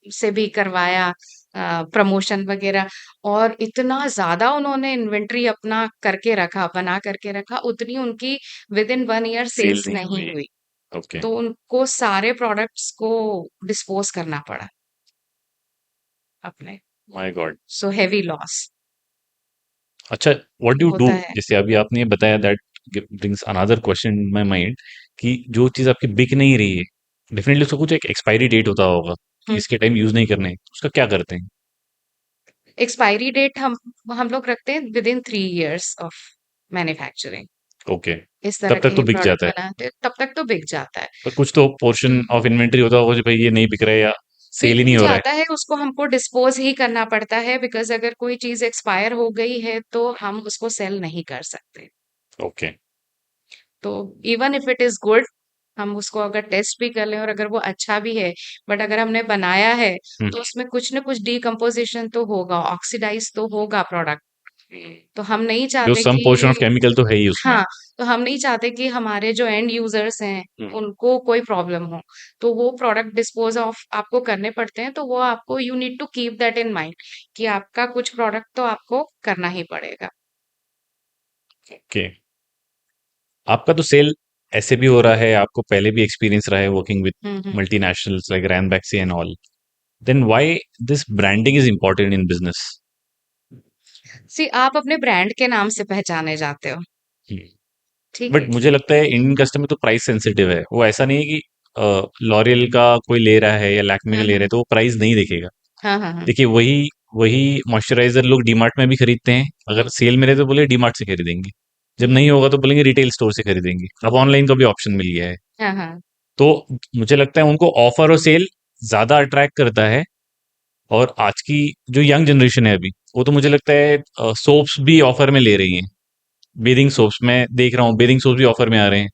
से भी करवाया प्रमोशन वगैरह, और इतना ज्यादा उन्होंने इन्वेंट्री अपना करके रखा, बना करके रखा, उतनी उनकी within 1 year sale sales नहीं नहीं हुई. हुई। ओके. तो उनको सारे प्रोडक्ट्स को डिस्पोज करना पड़ा अपने, my God. So heavy loss अच्छा, व्हाट डू यू डू? होता है। जैसे अभी आपने ये बताया, that brings another question in my mind कि जो चीज आपकी बिक नहीं रही है, डेफिनेटली उसका कुछ एक एक्सपायरी डेट होता होगा कि इसके टाइम यूज नहीं करने है, तो उसका क्या करते हैं? एक्सपायरी डेट हम लोग रखते हैं with in 3 years of manufacturing. Okay. इस तरह तब के तक ही तो बिक प्रोडक्ट जाता है. बनाते हैं, तब तक तो बिक जाता है। पर कुछ तो पोर्शन ऑफ इन्वेंटरी होता होगा जो भाई ये नहीं बिक रहा है या सेल बिक ही भी नहीं हो रहा है. जाता है, उसको हमको डिस्पोज ही करना पड़ता है, बिकॉज अगर कोई चीज एक्सपायर हो गई है तो हम उसको सेल नहीं कर सकते। ओके. तो even if it is good, हम उसको अगर टेस्ट भी कर लें और अगर वो अच्छा भी है, बट अगर हमने बनाया है, हम्म. तो उसमें कुछ ना कुछ डिकम्पोजिशन तो होगा, ऑक्सीडाइज तो होगा प्रोडक्ट। तो हम नहीं जो चाहते सम पोर्शन ऑफ कि, केमिकल तो है ही उसमें. हाँ, तो हम नहीं चाहते कि हमारे जो एंड यूजर्स हैं हम्म. उनको कोई प्रॉब्लम हो। तो वो प्रोडक्ट डिस्पोज ऑफ आपको करने पड़ते हैं, तो वो आपको, you need to keep that in mind कि आपका कुछ प्रोडक्ट तो आपको करना ही पड़ेगा। ओके. आपका तो सेल ऐसे भी हो रहा है, आपको पहले भी एक्सपीरियंस रहा है working with hmm. Multinationals like Ranbaxy and all. Then why this branding is important in business? See आप अपने ब्रांड के नाम से पहचाने जाते हो, ठीक बट है? मुझे लगता है इंडियन कस्टमर तो प्राइस सेंसिटिव है। वो ऐसा नहीं है कि लॉरियल का कोई ले रहा है या लैक्मे का हुँ, ले रहा है हुँ। तो वो प्राइस नहीं देखेगा। हाँ, हाँ, हाँ। देखिए वही वही मॉइस्चराइजर लोग डीमार्ट में भी खरीदते हैं। अगर सेल में रहे तो बोले डीमार्ट से खरीदेंगे, जब नहीं होगा तो बोलेंगे रिटेल स्टोर से खरीदेंगे। अब ऑनलाइन का भी ऑप्शन मिल गया है। हाँ, हाँ। तो मुझे लगता है उनको ऑफर और सेल ज्यादा अट्रैक्ट करता है। और आज की जो यंग जनरेशन है अभी, वो तो मुझे लगता है सोप्स भी ऑफर में ले रही हैं। बेदिंग सोप्स मैं देख रहा हूँ, बेदिंग सोप्स भी ऑफर में आ रहे हैं।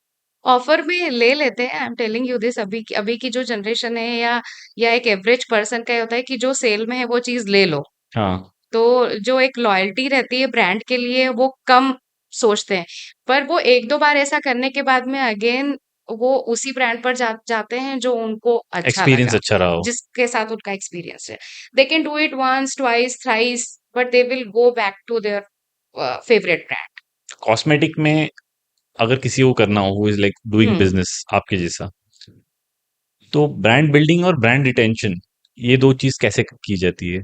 ऑफर में ले लेते हैं, आई एम टेलिंग यू दिस, अभी की जो जनरेशन है या एक एवरेज पर्सन का ये होता है कि जो सेल में है वो चीज़ ले लो। हाँ। तो जो एक लॉयल्टी रहती है ब्रांड के लिए वो कम सोचते हैं। पर वो 1-2 बार ऐसा करने के बाद में अगेन वो उसी ब्रांड पर जाते हैं जो उनको अच्छा एक्सपीरियंस लगा, अच्छा रहा हो। जिसके साथ उनका एक्सपीरियंस है। They can do it once, twice, thrice but they will go back to their favourite brand. Cosmetic में अगर किसी को करना हो who is like doing hmm. Business आपके जैसा, तो ब्रांड बिल्डिंग और ब्रांड रिटेंशन, ये दो चीज कैसे की जाती है?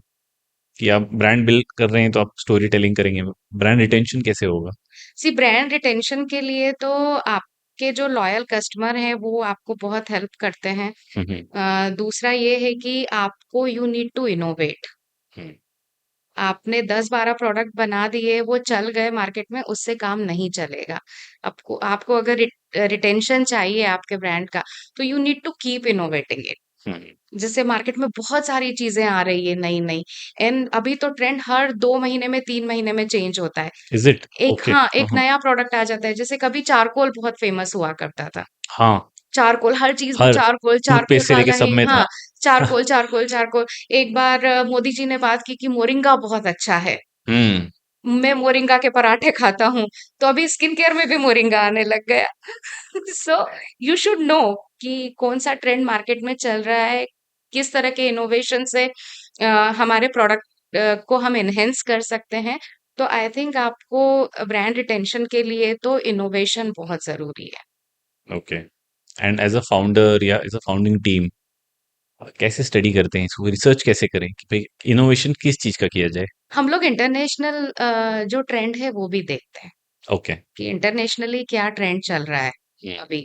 कि आप ब्रांड बिल्ड कर रहे हैं तो आप स्टोरी टेलिंग करेंगे, ब्रांड रिटेंशन कैसे होगा? सी ब्रांड रिटेंशन के लिए तो आपके जो लॉयल कस्टमर हैं वो आपको बहुत हेल्प करते हैं। हम्म। दूसरा ये है कि आपको यू नीड टू इनोवेट। हम्म। आपने 10-12 प्रोडक्ट बना दिए, वो चल गए मार्केट में, उससे काम नहीं चलेगा। आपको आपको अगर रिटेंशन चाहिए आपके ब्रांड का, तो you need to keep innovating it. Hmm. जैसे मार्केट में बहुत सारी चीज़ें आ रही है नई-नई, एंड अभी तो ट्रेंड हर 2 महीने में, 3 महीने में चेंज होता है। Is it? एक ओके। हाँ, हाँ एक हाँ। नया प्रोडक्ट आ जाता है, जैसे कभी चारकोल बहुत फेमस हुआ करता था। हाँ। चारकोल, हर चीज़ में हर चारकोल, चारकोल टूथपेस्ट से लेके वाला सब ही में था। हाँ, चारकोल, चारकोल, चारकोल। एक बार मोदी जी ने बात की कि मोरिंगा बहुत अच्छा है। हम्म। मैं मोरिंगा के पराठे खाता हूँ, तो अभी स्किन केयर में भी मोरिंगा आने लग गया। सो यू शुड नो कि कौन-सा ट्रेंड मार्केट में चल रहा है, किस तरह के इनोवेशन से हमारे प्रोडक्ट को हम एनहांस कर सकते हैं। तो आई थिंक आपको ब्रांड रिटेंशन के लिए तो इनोवेशन बहुत ज़रूरी है। Okay. And as a founder या एज अ फाउंडिंग टीम कैसे स्टडी करते हैं इसको, रिसर्च कैसे करें कि भाई इनोवेशन किस चीज का किया जाए? हम लोग इंटरनेशनल जो ट्रेंड है वो भी देखते हैं ओके। कि इंटरनेशनली क्या ट्रेंड चल रहा है हम्म। अभी,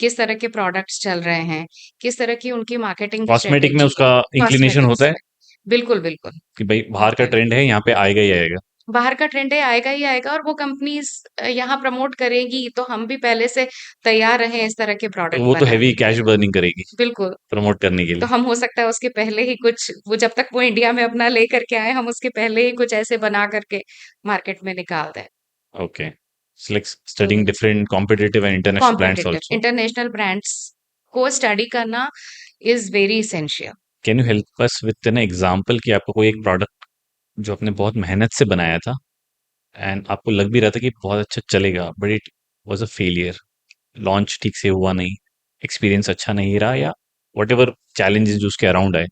किस तरह के प्रोडक्ट्स चल रहे हैं, किस तरह की उनकी मार्केटिंग कॉस्मेटिक में स्ट्रेटेजी है, उसका इंक्लिनेशन होता कॉस्मेटिक्स है में। बिल्कुल, बिल्कुल, कि भाई बाहर का होता है। ट्रेंड है, यहाँ पे आएगा ही आएगा। बाहर का ट्रेंड है, आएगा ही आएगा और वो कंपनीज़ यहाँ प्रमोट करेगी, तो हम भी पहले से तैयार रहें इस तरह के तो प्रोडक्ट वो तो हैवी बनाने के कैश लिए। बर्निंग करेगी बिल्कुल, प्रमोट करने के तो लिए। हम हो सकता है उसके पहले ही कुछ वो जब तक वो इंडिया में अपना लेकर के आए, हम उसके पहले ही कुछ ऐसे बना करके मार्केट में निकाल दें। ओके। इट्स लाइक तो studying different competitive and international brands competitive also. International brands को स्टडी करना is very essential. Can you help us with an example कि आपको कोई एक प्रोडक्ट जो आपने बहुत मेहनत से बनाया था एंड आपको लग भी रहा था कि बहुत अच्छा चलेगा, but it was a failure, launch ठीक से हुआ नहीं, एक्सपीरियंस अच्छा नहीं रहा, या व्हाटएवर चैलेंजेस जो उसके अराउंड आए?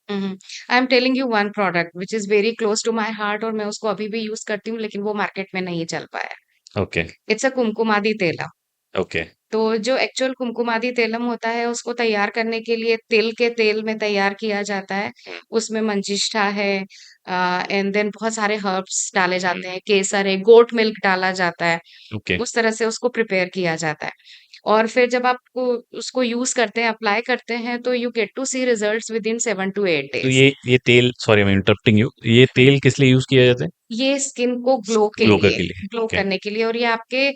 I am telling you one product which is very close to my heart और मैं उसको अभी भी यूज़ करती हूँ, लेकिन वो मार्केट में नहीं चल पाया। Okay. It's a Kumkumadi Tailam. Okay. तो जो एक्चुअल कुमकुमादी तेलम होता है, उसको तैयार करने के लिए तिल के तेल में तैयार किया जाता है। उसमें मंजिष्ठा है एंड देन बहुत सारे हर्ब्स डाले जाते हैं, केसर है, गोट मिल्क डाला जाता है। ओके। उस तरह से उसको प्रिपेयर किया जाता है। और फिर जब आपको उसको यूज़ करते हैं, अप्लाई करते हैं, तो you get to see results within 7 to 8 तो डेज़। ये तेल, sorry I am interrupting you, ये हुँ। तेल किस लिए यूज किया जाता है? ये स्किन को ग्लो के लिए। Glow okay. करने के लिए और ये आपके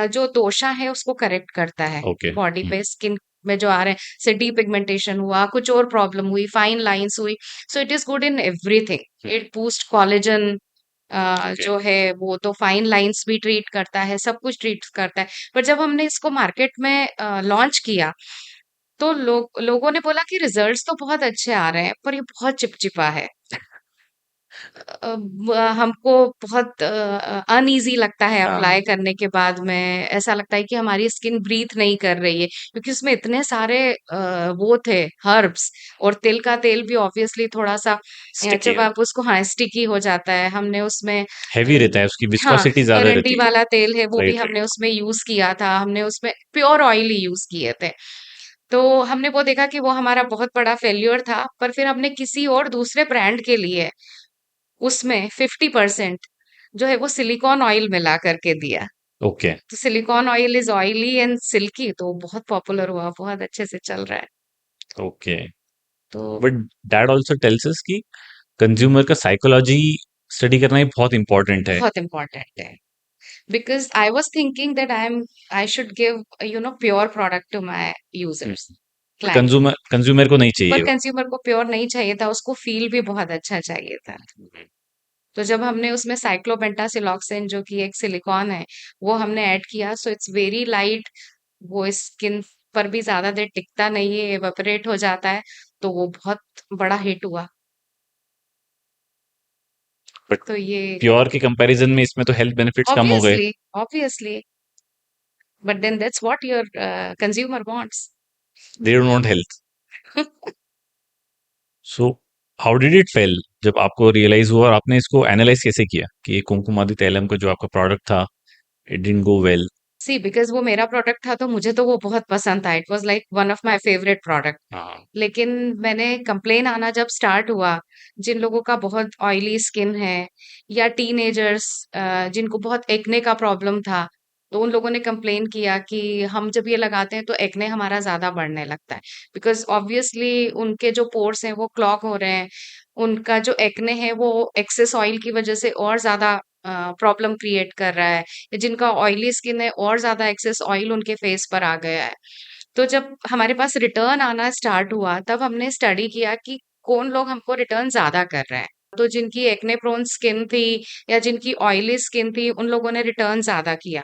जो दोषा है उसको करेक्ट करता है ओके। बॉडी पे स्किन में जो आ रहे हैं से डीपिगमेंटेशन हुआ कुछ और प्रॉब्लम हुई फाइन लाइंस हुई सो it is good in everything it boost collagen okay. जो है वो तो फाइन लाइंस भी ट्रीट करता है सब कुछ ट्रीट करता है पर जब हमने इसको मार्केट में लॉन्च किया तो लोगों ने बोला कि रिजल्ट्स तो बहुत अच्छे आ रहे हैं पर ये बहुत चिपचिपा है हमको बहुत अनईजी लगता है हाँ। अप्लाई करने के बाद में ऐसा लगता है कि हमारी स्किन ब्रीथ नहीं कर रही है क्योंकि उसमें इतने सारे वो थे हर्ब्स और तिल का तेल भी ऑब्वियसली थोड़ा सा स्टिकी जब है, आप उसको हाँ स्टिकी हो जाता है हमने उसमें हैवी रहता है, उसकी हाँ विस्कोसिटी ज्यादा एरंडी रहती है। वाला तेल है वो भी राइट हमने राइट। उसमें यूज किया था हमने उसमें प्योर ऑयल ही यूज किए थे तो हमने वो देखा कि वो हमारा बहुत बड़ा फेल्योर था पर फिर हमने किसी और दूसरे ब्रांड के लिए उसमें 50% जो है वो सिलिकॉन ऑयल मिला करके दिया। ओके, तो silicon oil is oily and silkie, तो बहुत पॉपुलर हुआ, बहुत अच्छे से चल रहा है। ओके। तो but that also tells us कि कंज्यूमर का साइकोलॉजी स्टडी करना ही बहुत इंपॉर्टेंट है। बहुत इम्पोर्टेंट है, because I was thinking that I should give pure product to my users, client. Consumer को नहीं पर चाहिए वो। कंज्यूमर को प्योर नहीं चाहिए था, उसको फील भी बहुत अच्छा चाहिए था। तो जब हमने उसमें साइक्लोपेंटासिलॉक्सेन, जो कि एक सिलिकॉन है, वो हमने ऐड किया, सो इट्स वेरी लाइट। वो स्किन पर भी ज्यादा देर टिकता नहीं है, एवेपोरेट हो जाता है। तो वो बहुत बड़ा हिट हुआ। बट तो ये प्योर के कंपैरिजन में इसमें तो हेल्थ बेनिफिट्स कम हो गए। Obviously, obviously, but then that's what your consumer wants. They don't want health. So how did it fail जब आपको रियलाइज हुआ और आपने इसको एनालाइज कैसे किया कि ये कुमकुमादी तैलम का जो आपका प्रोडक्ट था it didn't go well? See, because वो मेरा प्रोडक्ट था, तो मुझे तो वो बहुत पसंद था। It was like one of my favourite product. हाँ। लेकिन मैंने कंप्लेन आना जब स्टार्ट हुआ, जिन लोगों का बहुत ऑयली स्किन है, या टीनेजर्स जिनको बहुत एक्ने का प्रॉब्लम था, तो उन लोगों ने कंप्लेन किया कि हम जब ये लगाते हैं तो एक्ने हमारा ज्यादा बढ़ने लगता है। बिकॉज ऑब्वियसली उनके जो पोर्स हैं वो क्लॉग हो रहे हैं। उनका जो एक्ने है वो एक्सेस ऑयल की वजह से और ज्यादा प्रॉब्लम क्रिएट कर रहा है। या जिनका ऑयली स्किन है, और ज्यादा एक्सेस ऑयल उनके फेस पर आ गया है। तो जब हमारे पास रिटर्न आना स्टार्ट हुआ, तब हमने स्टडी किया कि कौन लोग हमको रिटर्न ज्यादा कर रहे हैं। तो जिनकी एक्ने प्रोन स्किन थी, या जिनकी ऑयली स्किन थी, उन लोगों ने रिटर्न ज्यादा किया।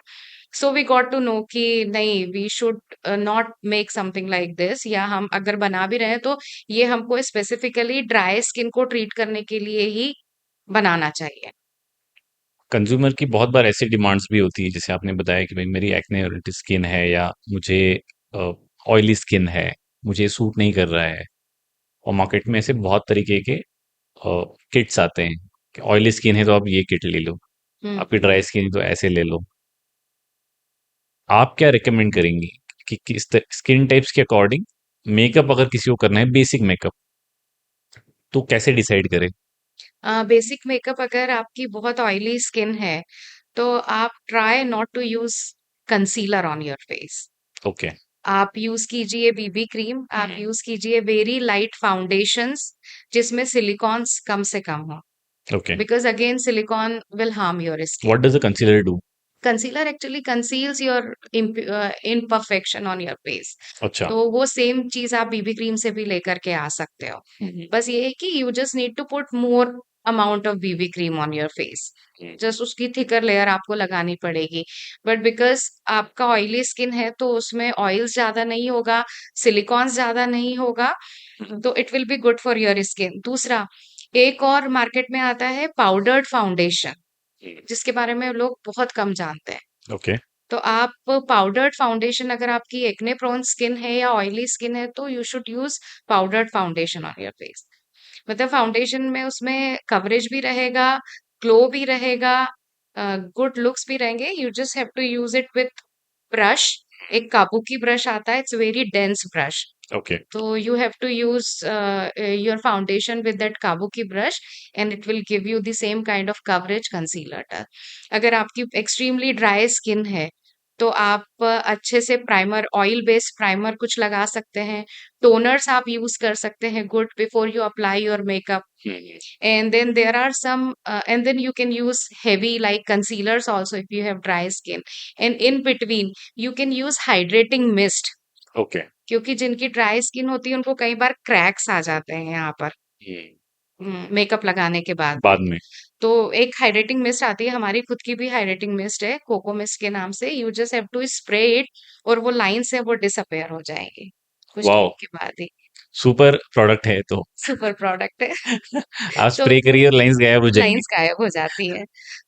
So we got to know कि नहीं, we should not make something like this, या हम अगर बना भी रहे हैं तो ये हमको स्पेसिफिकली ड्राई स्किन को ट्रीट करने के लिए ही बनाना चाहिए। कंज्यूमर की बहुत बार ऐसी डिमांड्स भी होती है जैसे आपने बताया कि भाई मेरी एक्ने स्किन है या मुझे ऑयली स्किन है, मुझे सूट नहीं कर रहा है। और मार्केट में ऐसे बहुत तरीके के किट्स आते हैं कि ऑयली स्किन है तो आप ये किट ले लो, हम्म। आपकी ड्राई स्किन है तो ऐसे ले लो। आप क्या रिकमेंड करेंगी कि किस स्किन टाइप्स के अकॉर्डिंग मेकअप अगर किसी को करना है बेसिक मेकअप तो कैसे डिसाइड करें? बेसिक मेकअप, अगर आपकी बहुत ऑयली स्किन है, तो आप try not to use concealer on your face. Okay. आप यूज कीजिए बीबी क्रीम, आप यूज कीजिए वेरी लाइट फाउंडेशंस, जिसमें सिलिकॉन्स कम से कम हो। Okay. Because again silicone will harm your what skin. Does the concealer do? Concealer actually conceals your imperfection on your face. अच्छा। तो वो सेम चीज आप बीबी क्रीम से भी लेकर के आ सकते हो। बस ये है कि you just need to put more amount of BB cream on your face. Just उसकी थिकर लेयर आपको लगानी पड़ेगी। बट बिकॉज आपका ऑयली स्किन है, तो उसमें ऑयल्स ज्यादा नहीं होगा, सिलिकॉन्स ज्यादा नहीं होगा, तो it will be good for your skin. दूसरा, एक और मार्केट में आता है पाउडर्ड फाउंडेशन, जिसके बारे में लोग बहुत कम जानते हैं। ओके। तो आप पाउडर्ड फाउंडेशन, अगर आपकी एक्ने प्रोन स्किन है या ऑयली स्किन है, तो you should use powdered foundation on your face. मतलब फाउंडेशन में उसमें कवरेज भी रहेगा, ग्लो भी रहेगा, गुड लुक्स भी रहेंगे। You just have to use it with brush. एक काबुकी ब्रश आता है, it's very dense brush. Okay. So you have to use your foundation with that kabuki brush, and it will give you the same kind of coverage concealer does. अगर आपकी extremely dry skin है, तो आप अच्छे से primer, oil based primer कुछ लगा सकते हैं। टोनर्स आप यूज कर सकते हैं good before you apply your makeup. And then there are some and then you can use heavy like concealers also if you have dry skin. And in between you can use hydrating mist, okay. क्योंकि जिनकी dry skin होती है उनको कई बार cracks आ जाते हैं यहाँ पर मेकअप लगाने के बाद बाद में। में। तो एक हाइड्रेटिंग मिस्ट आती है, हमारी खुद की भी हाइड्रेटिंग मिस्ट है, कोको मिस्ट के नाम से। You just have to spray it, और वो लाइंस है वो डिसअपेयर हो जाएंगी कुछ वाओ, टाइम के बाद ही। सुपर प्रोडक्ट है तो। सुपर प्रोडक्ट है। आप तो स्प्रे करिए और लाइंस गायब हो जाएंगी। लाइंस गायब हो जाती हैं।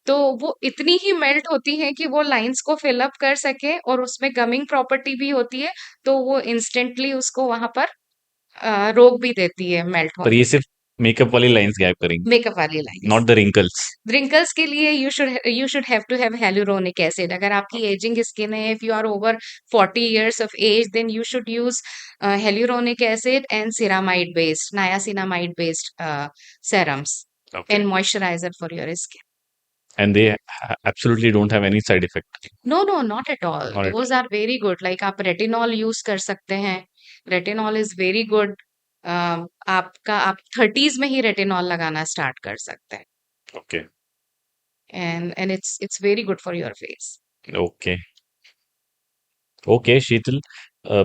तो वो इतनी ही मेल्ट होती हैं कि वो लाइंस को फिल अप कर सके, और उसमें गमिंग प्रॉपर्टी भी होती है, तो वो इंस्टेंटली उसको वहां पर रोक भी देती है मेल्ट पर होने ये से। सिर्फ मेकअप वाली लाइंस गायब करेंगी, मेकअप वाली lines. Not the wrinkles. Wrinkles के लिए you should have to have hyaluronic acid. अगर आपकी एजिंग स्किन है, if you are over 40 years of age, then you should use hyaluronic acid and ceramide based, niacinamide based serums okay. and moisturizer for your skin. and they absolutely don't have any side effect. No no not at all, Not at those are very good. Like आप retinol use कर सकते हैं, retinol is very good. आपका आप 30s में ही retinol लगाना start कर सकते हैं, all. Okay. And it's very good for your face. Okay. Okay, Sheetal.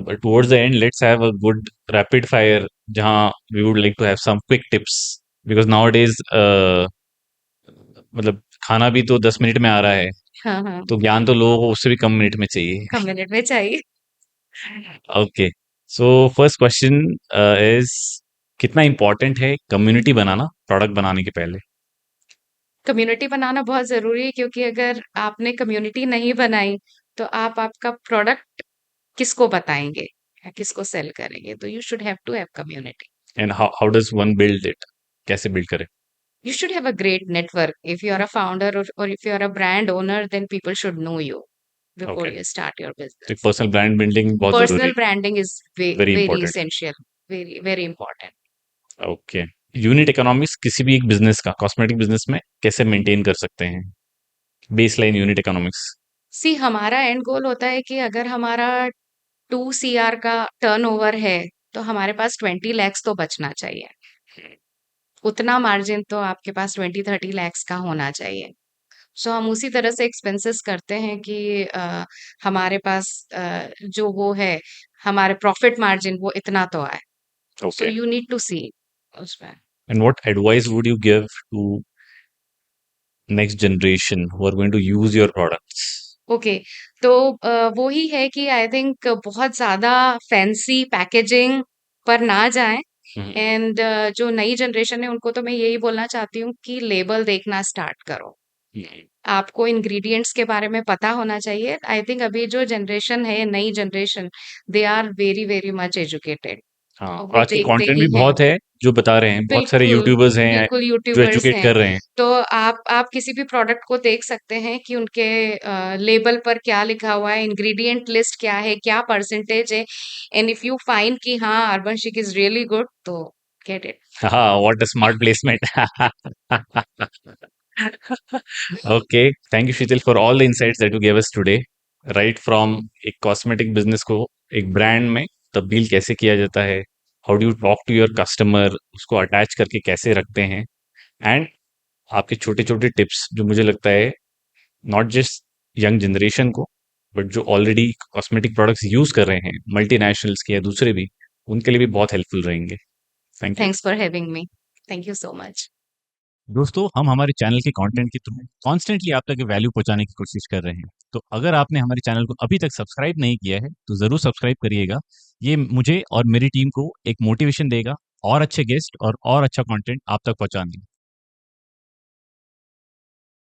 But towards the end, let's have a good rapid fire. जहाँ we would like to have some quick tips because nowadays मतलब खाना भी तो 10 minute में आ रहा है, हाँ हाँ, तो ज्ञान तो लोगों को उससे भी कम मिनट में चाहिए. कम मिनट में चाहिए। Okay. So first question is कितना इम्पोर्टेंट है कम्युनिटी बनाना प्रोडक्ट बनाने के पहले? कम्युनिटी बनाना बहुत ज़रूरी है, क्योंकि अगर आपने कम्युनिटी नहीं बनाई तो आप आपका प्रोडक्ट किसको बताएंगे या किसको सेल करेंगे? तो you should have to have community. And how does one build it? कैसे build करें? You should have a great network. If you are a founder, or if you are a brand owner, then people should know you before Okay. you start your तो business. Personal brand building बहुत जरूरी Personal branding is है, very very important. essential, very important. Okay. Unit economics किसी भी एक business का cosmetic business में कैसे मेंटेन कर सकते हैं? Baseline unit economics. सी हमारा एंड गोल होता है कि अगर हमारा 2 CR का टर्नओवर है, तो हमारे पास 20 lakhs तो बचना चाहिए। उतना मार्जिन तो आपके पास 20-30 lakhs का होना चाहिए। सो हम उसी तरह से एक्सपेंसेस करते हैं कि हमारे पास जो वो है, हमारे प्रॉफिट मार्जिन वो इतना तो आए। So okay. You need to see उसमें। And what advice would you give to next generation who are going to use your products? Okay, तो वो ही है कि आई थिंक बहुत ज़्यादा फैंसी पैकेजिंग पर ना जाएं। एंड जो नई जनरेशन है उनको तो मैं यही बोलना चाहती हूँ कि लेबल देखना स्टार्ट करो। आपको इंग्रेडिएंट्स के बारे में पता होना चाहिए। आई थिंक अभी जो जनरेशन है, नई generation, they are very much educated. हाँ, वो आज के देखते कंटेंट भी ही हैं। बहुत है जो बता रहे हैं, बहुत सारे बिल्कुल, यूट्यूबर्स हैं बिल्कुल जो यूट्यूबर्स एजुकेट हैं। कर रहे हैं. तो आप किसी भी प्रोडक्ट को देख सकते हैं कि उनके लेबल पर क्या लिखा हुआ है, इंग्रेडिएंट लिस्ट क्या है, क्या परसेंटेज है। एंड इफ यू फाइंड कि हाँ, Urban Chic is really good, तो गेट इट। हाँ, what a smart placement. Okay, thank you Sheetal for all the insights that you gave us today. Right from एक cosmetic business को एक brand में तब्दील कैसे किया जाता है, how do you talk to your customer, उसको अटैच करके कैसे रखते हैं, एंड आपके छोटे छोटे टिप्स जो मुझे लगता है नॉट जस्ट यंग जनरेशन को बट जो ऑलरेडी कॉस्मेटिक प्रोडक्ट्स यूज कर रहे हैं मल्टीनेशनल्स के या दूसरे भी, उनके लिए भी बहुत हेल्पफुल रहेंगे. Thank you. Thanks for having me. Thank you so much. दोस्तों, हम हमारे चैनल के कंटेंट के थ्रू कॉन्स्टेंटली आप तक वैल्यू पहुंचाने की कोशिश कर रहे हैं. तो अगर आपने हमारे चैनल को अभी तक सब्सक्राइब नहीं किया है तो जरूर सब्सक्राइब करिएगा. ये मुझे और मेरी टीम को एक मोटिवेशन देगा और अच्छे गेस्ट और अच्छा कंटेंट आप तक पहुंचाने.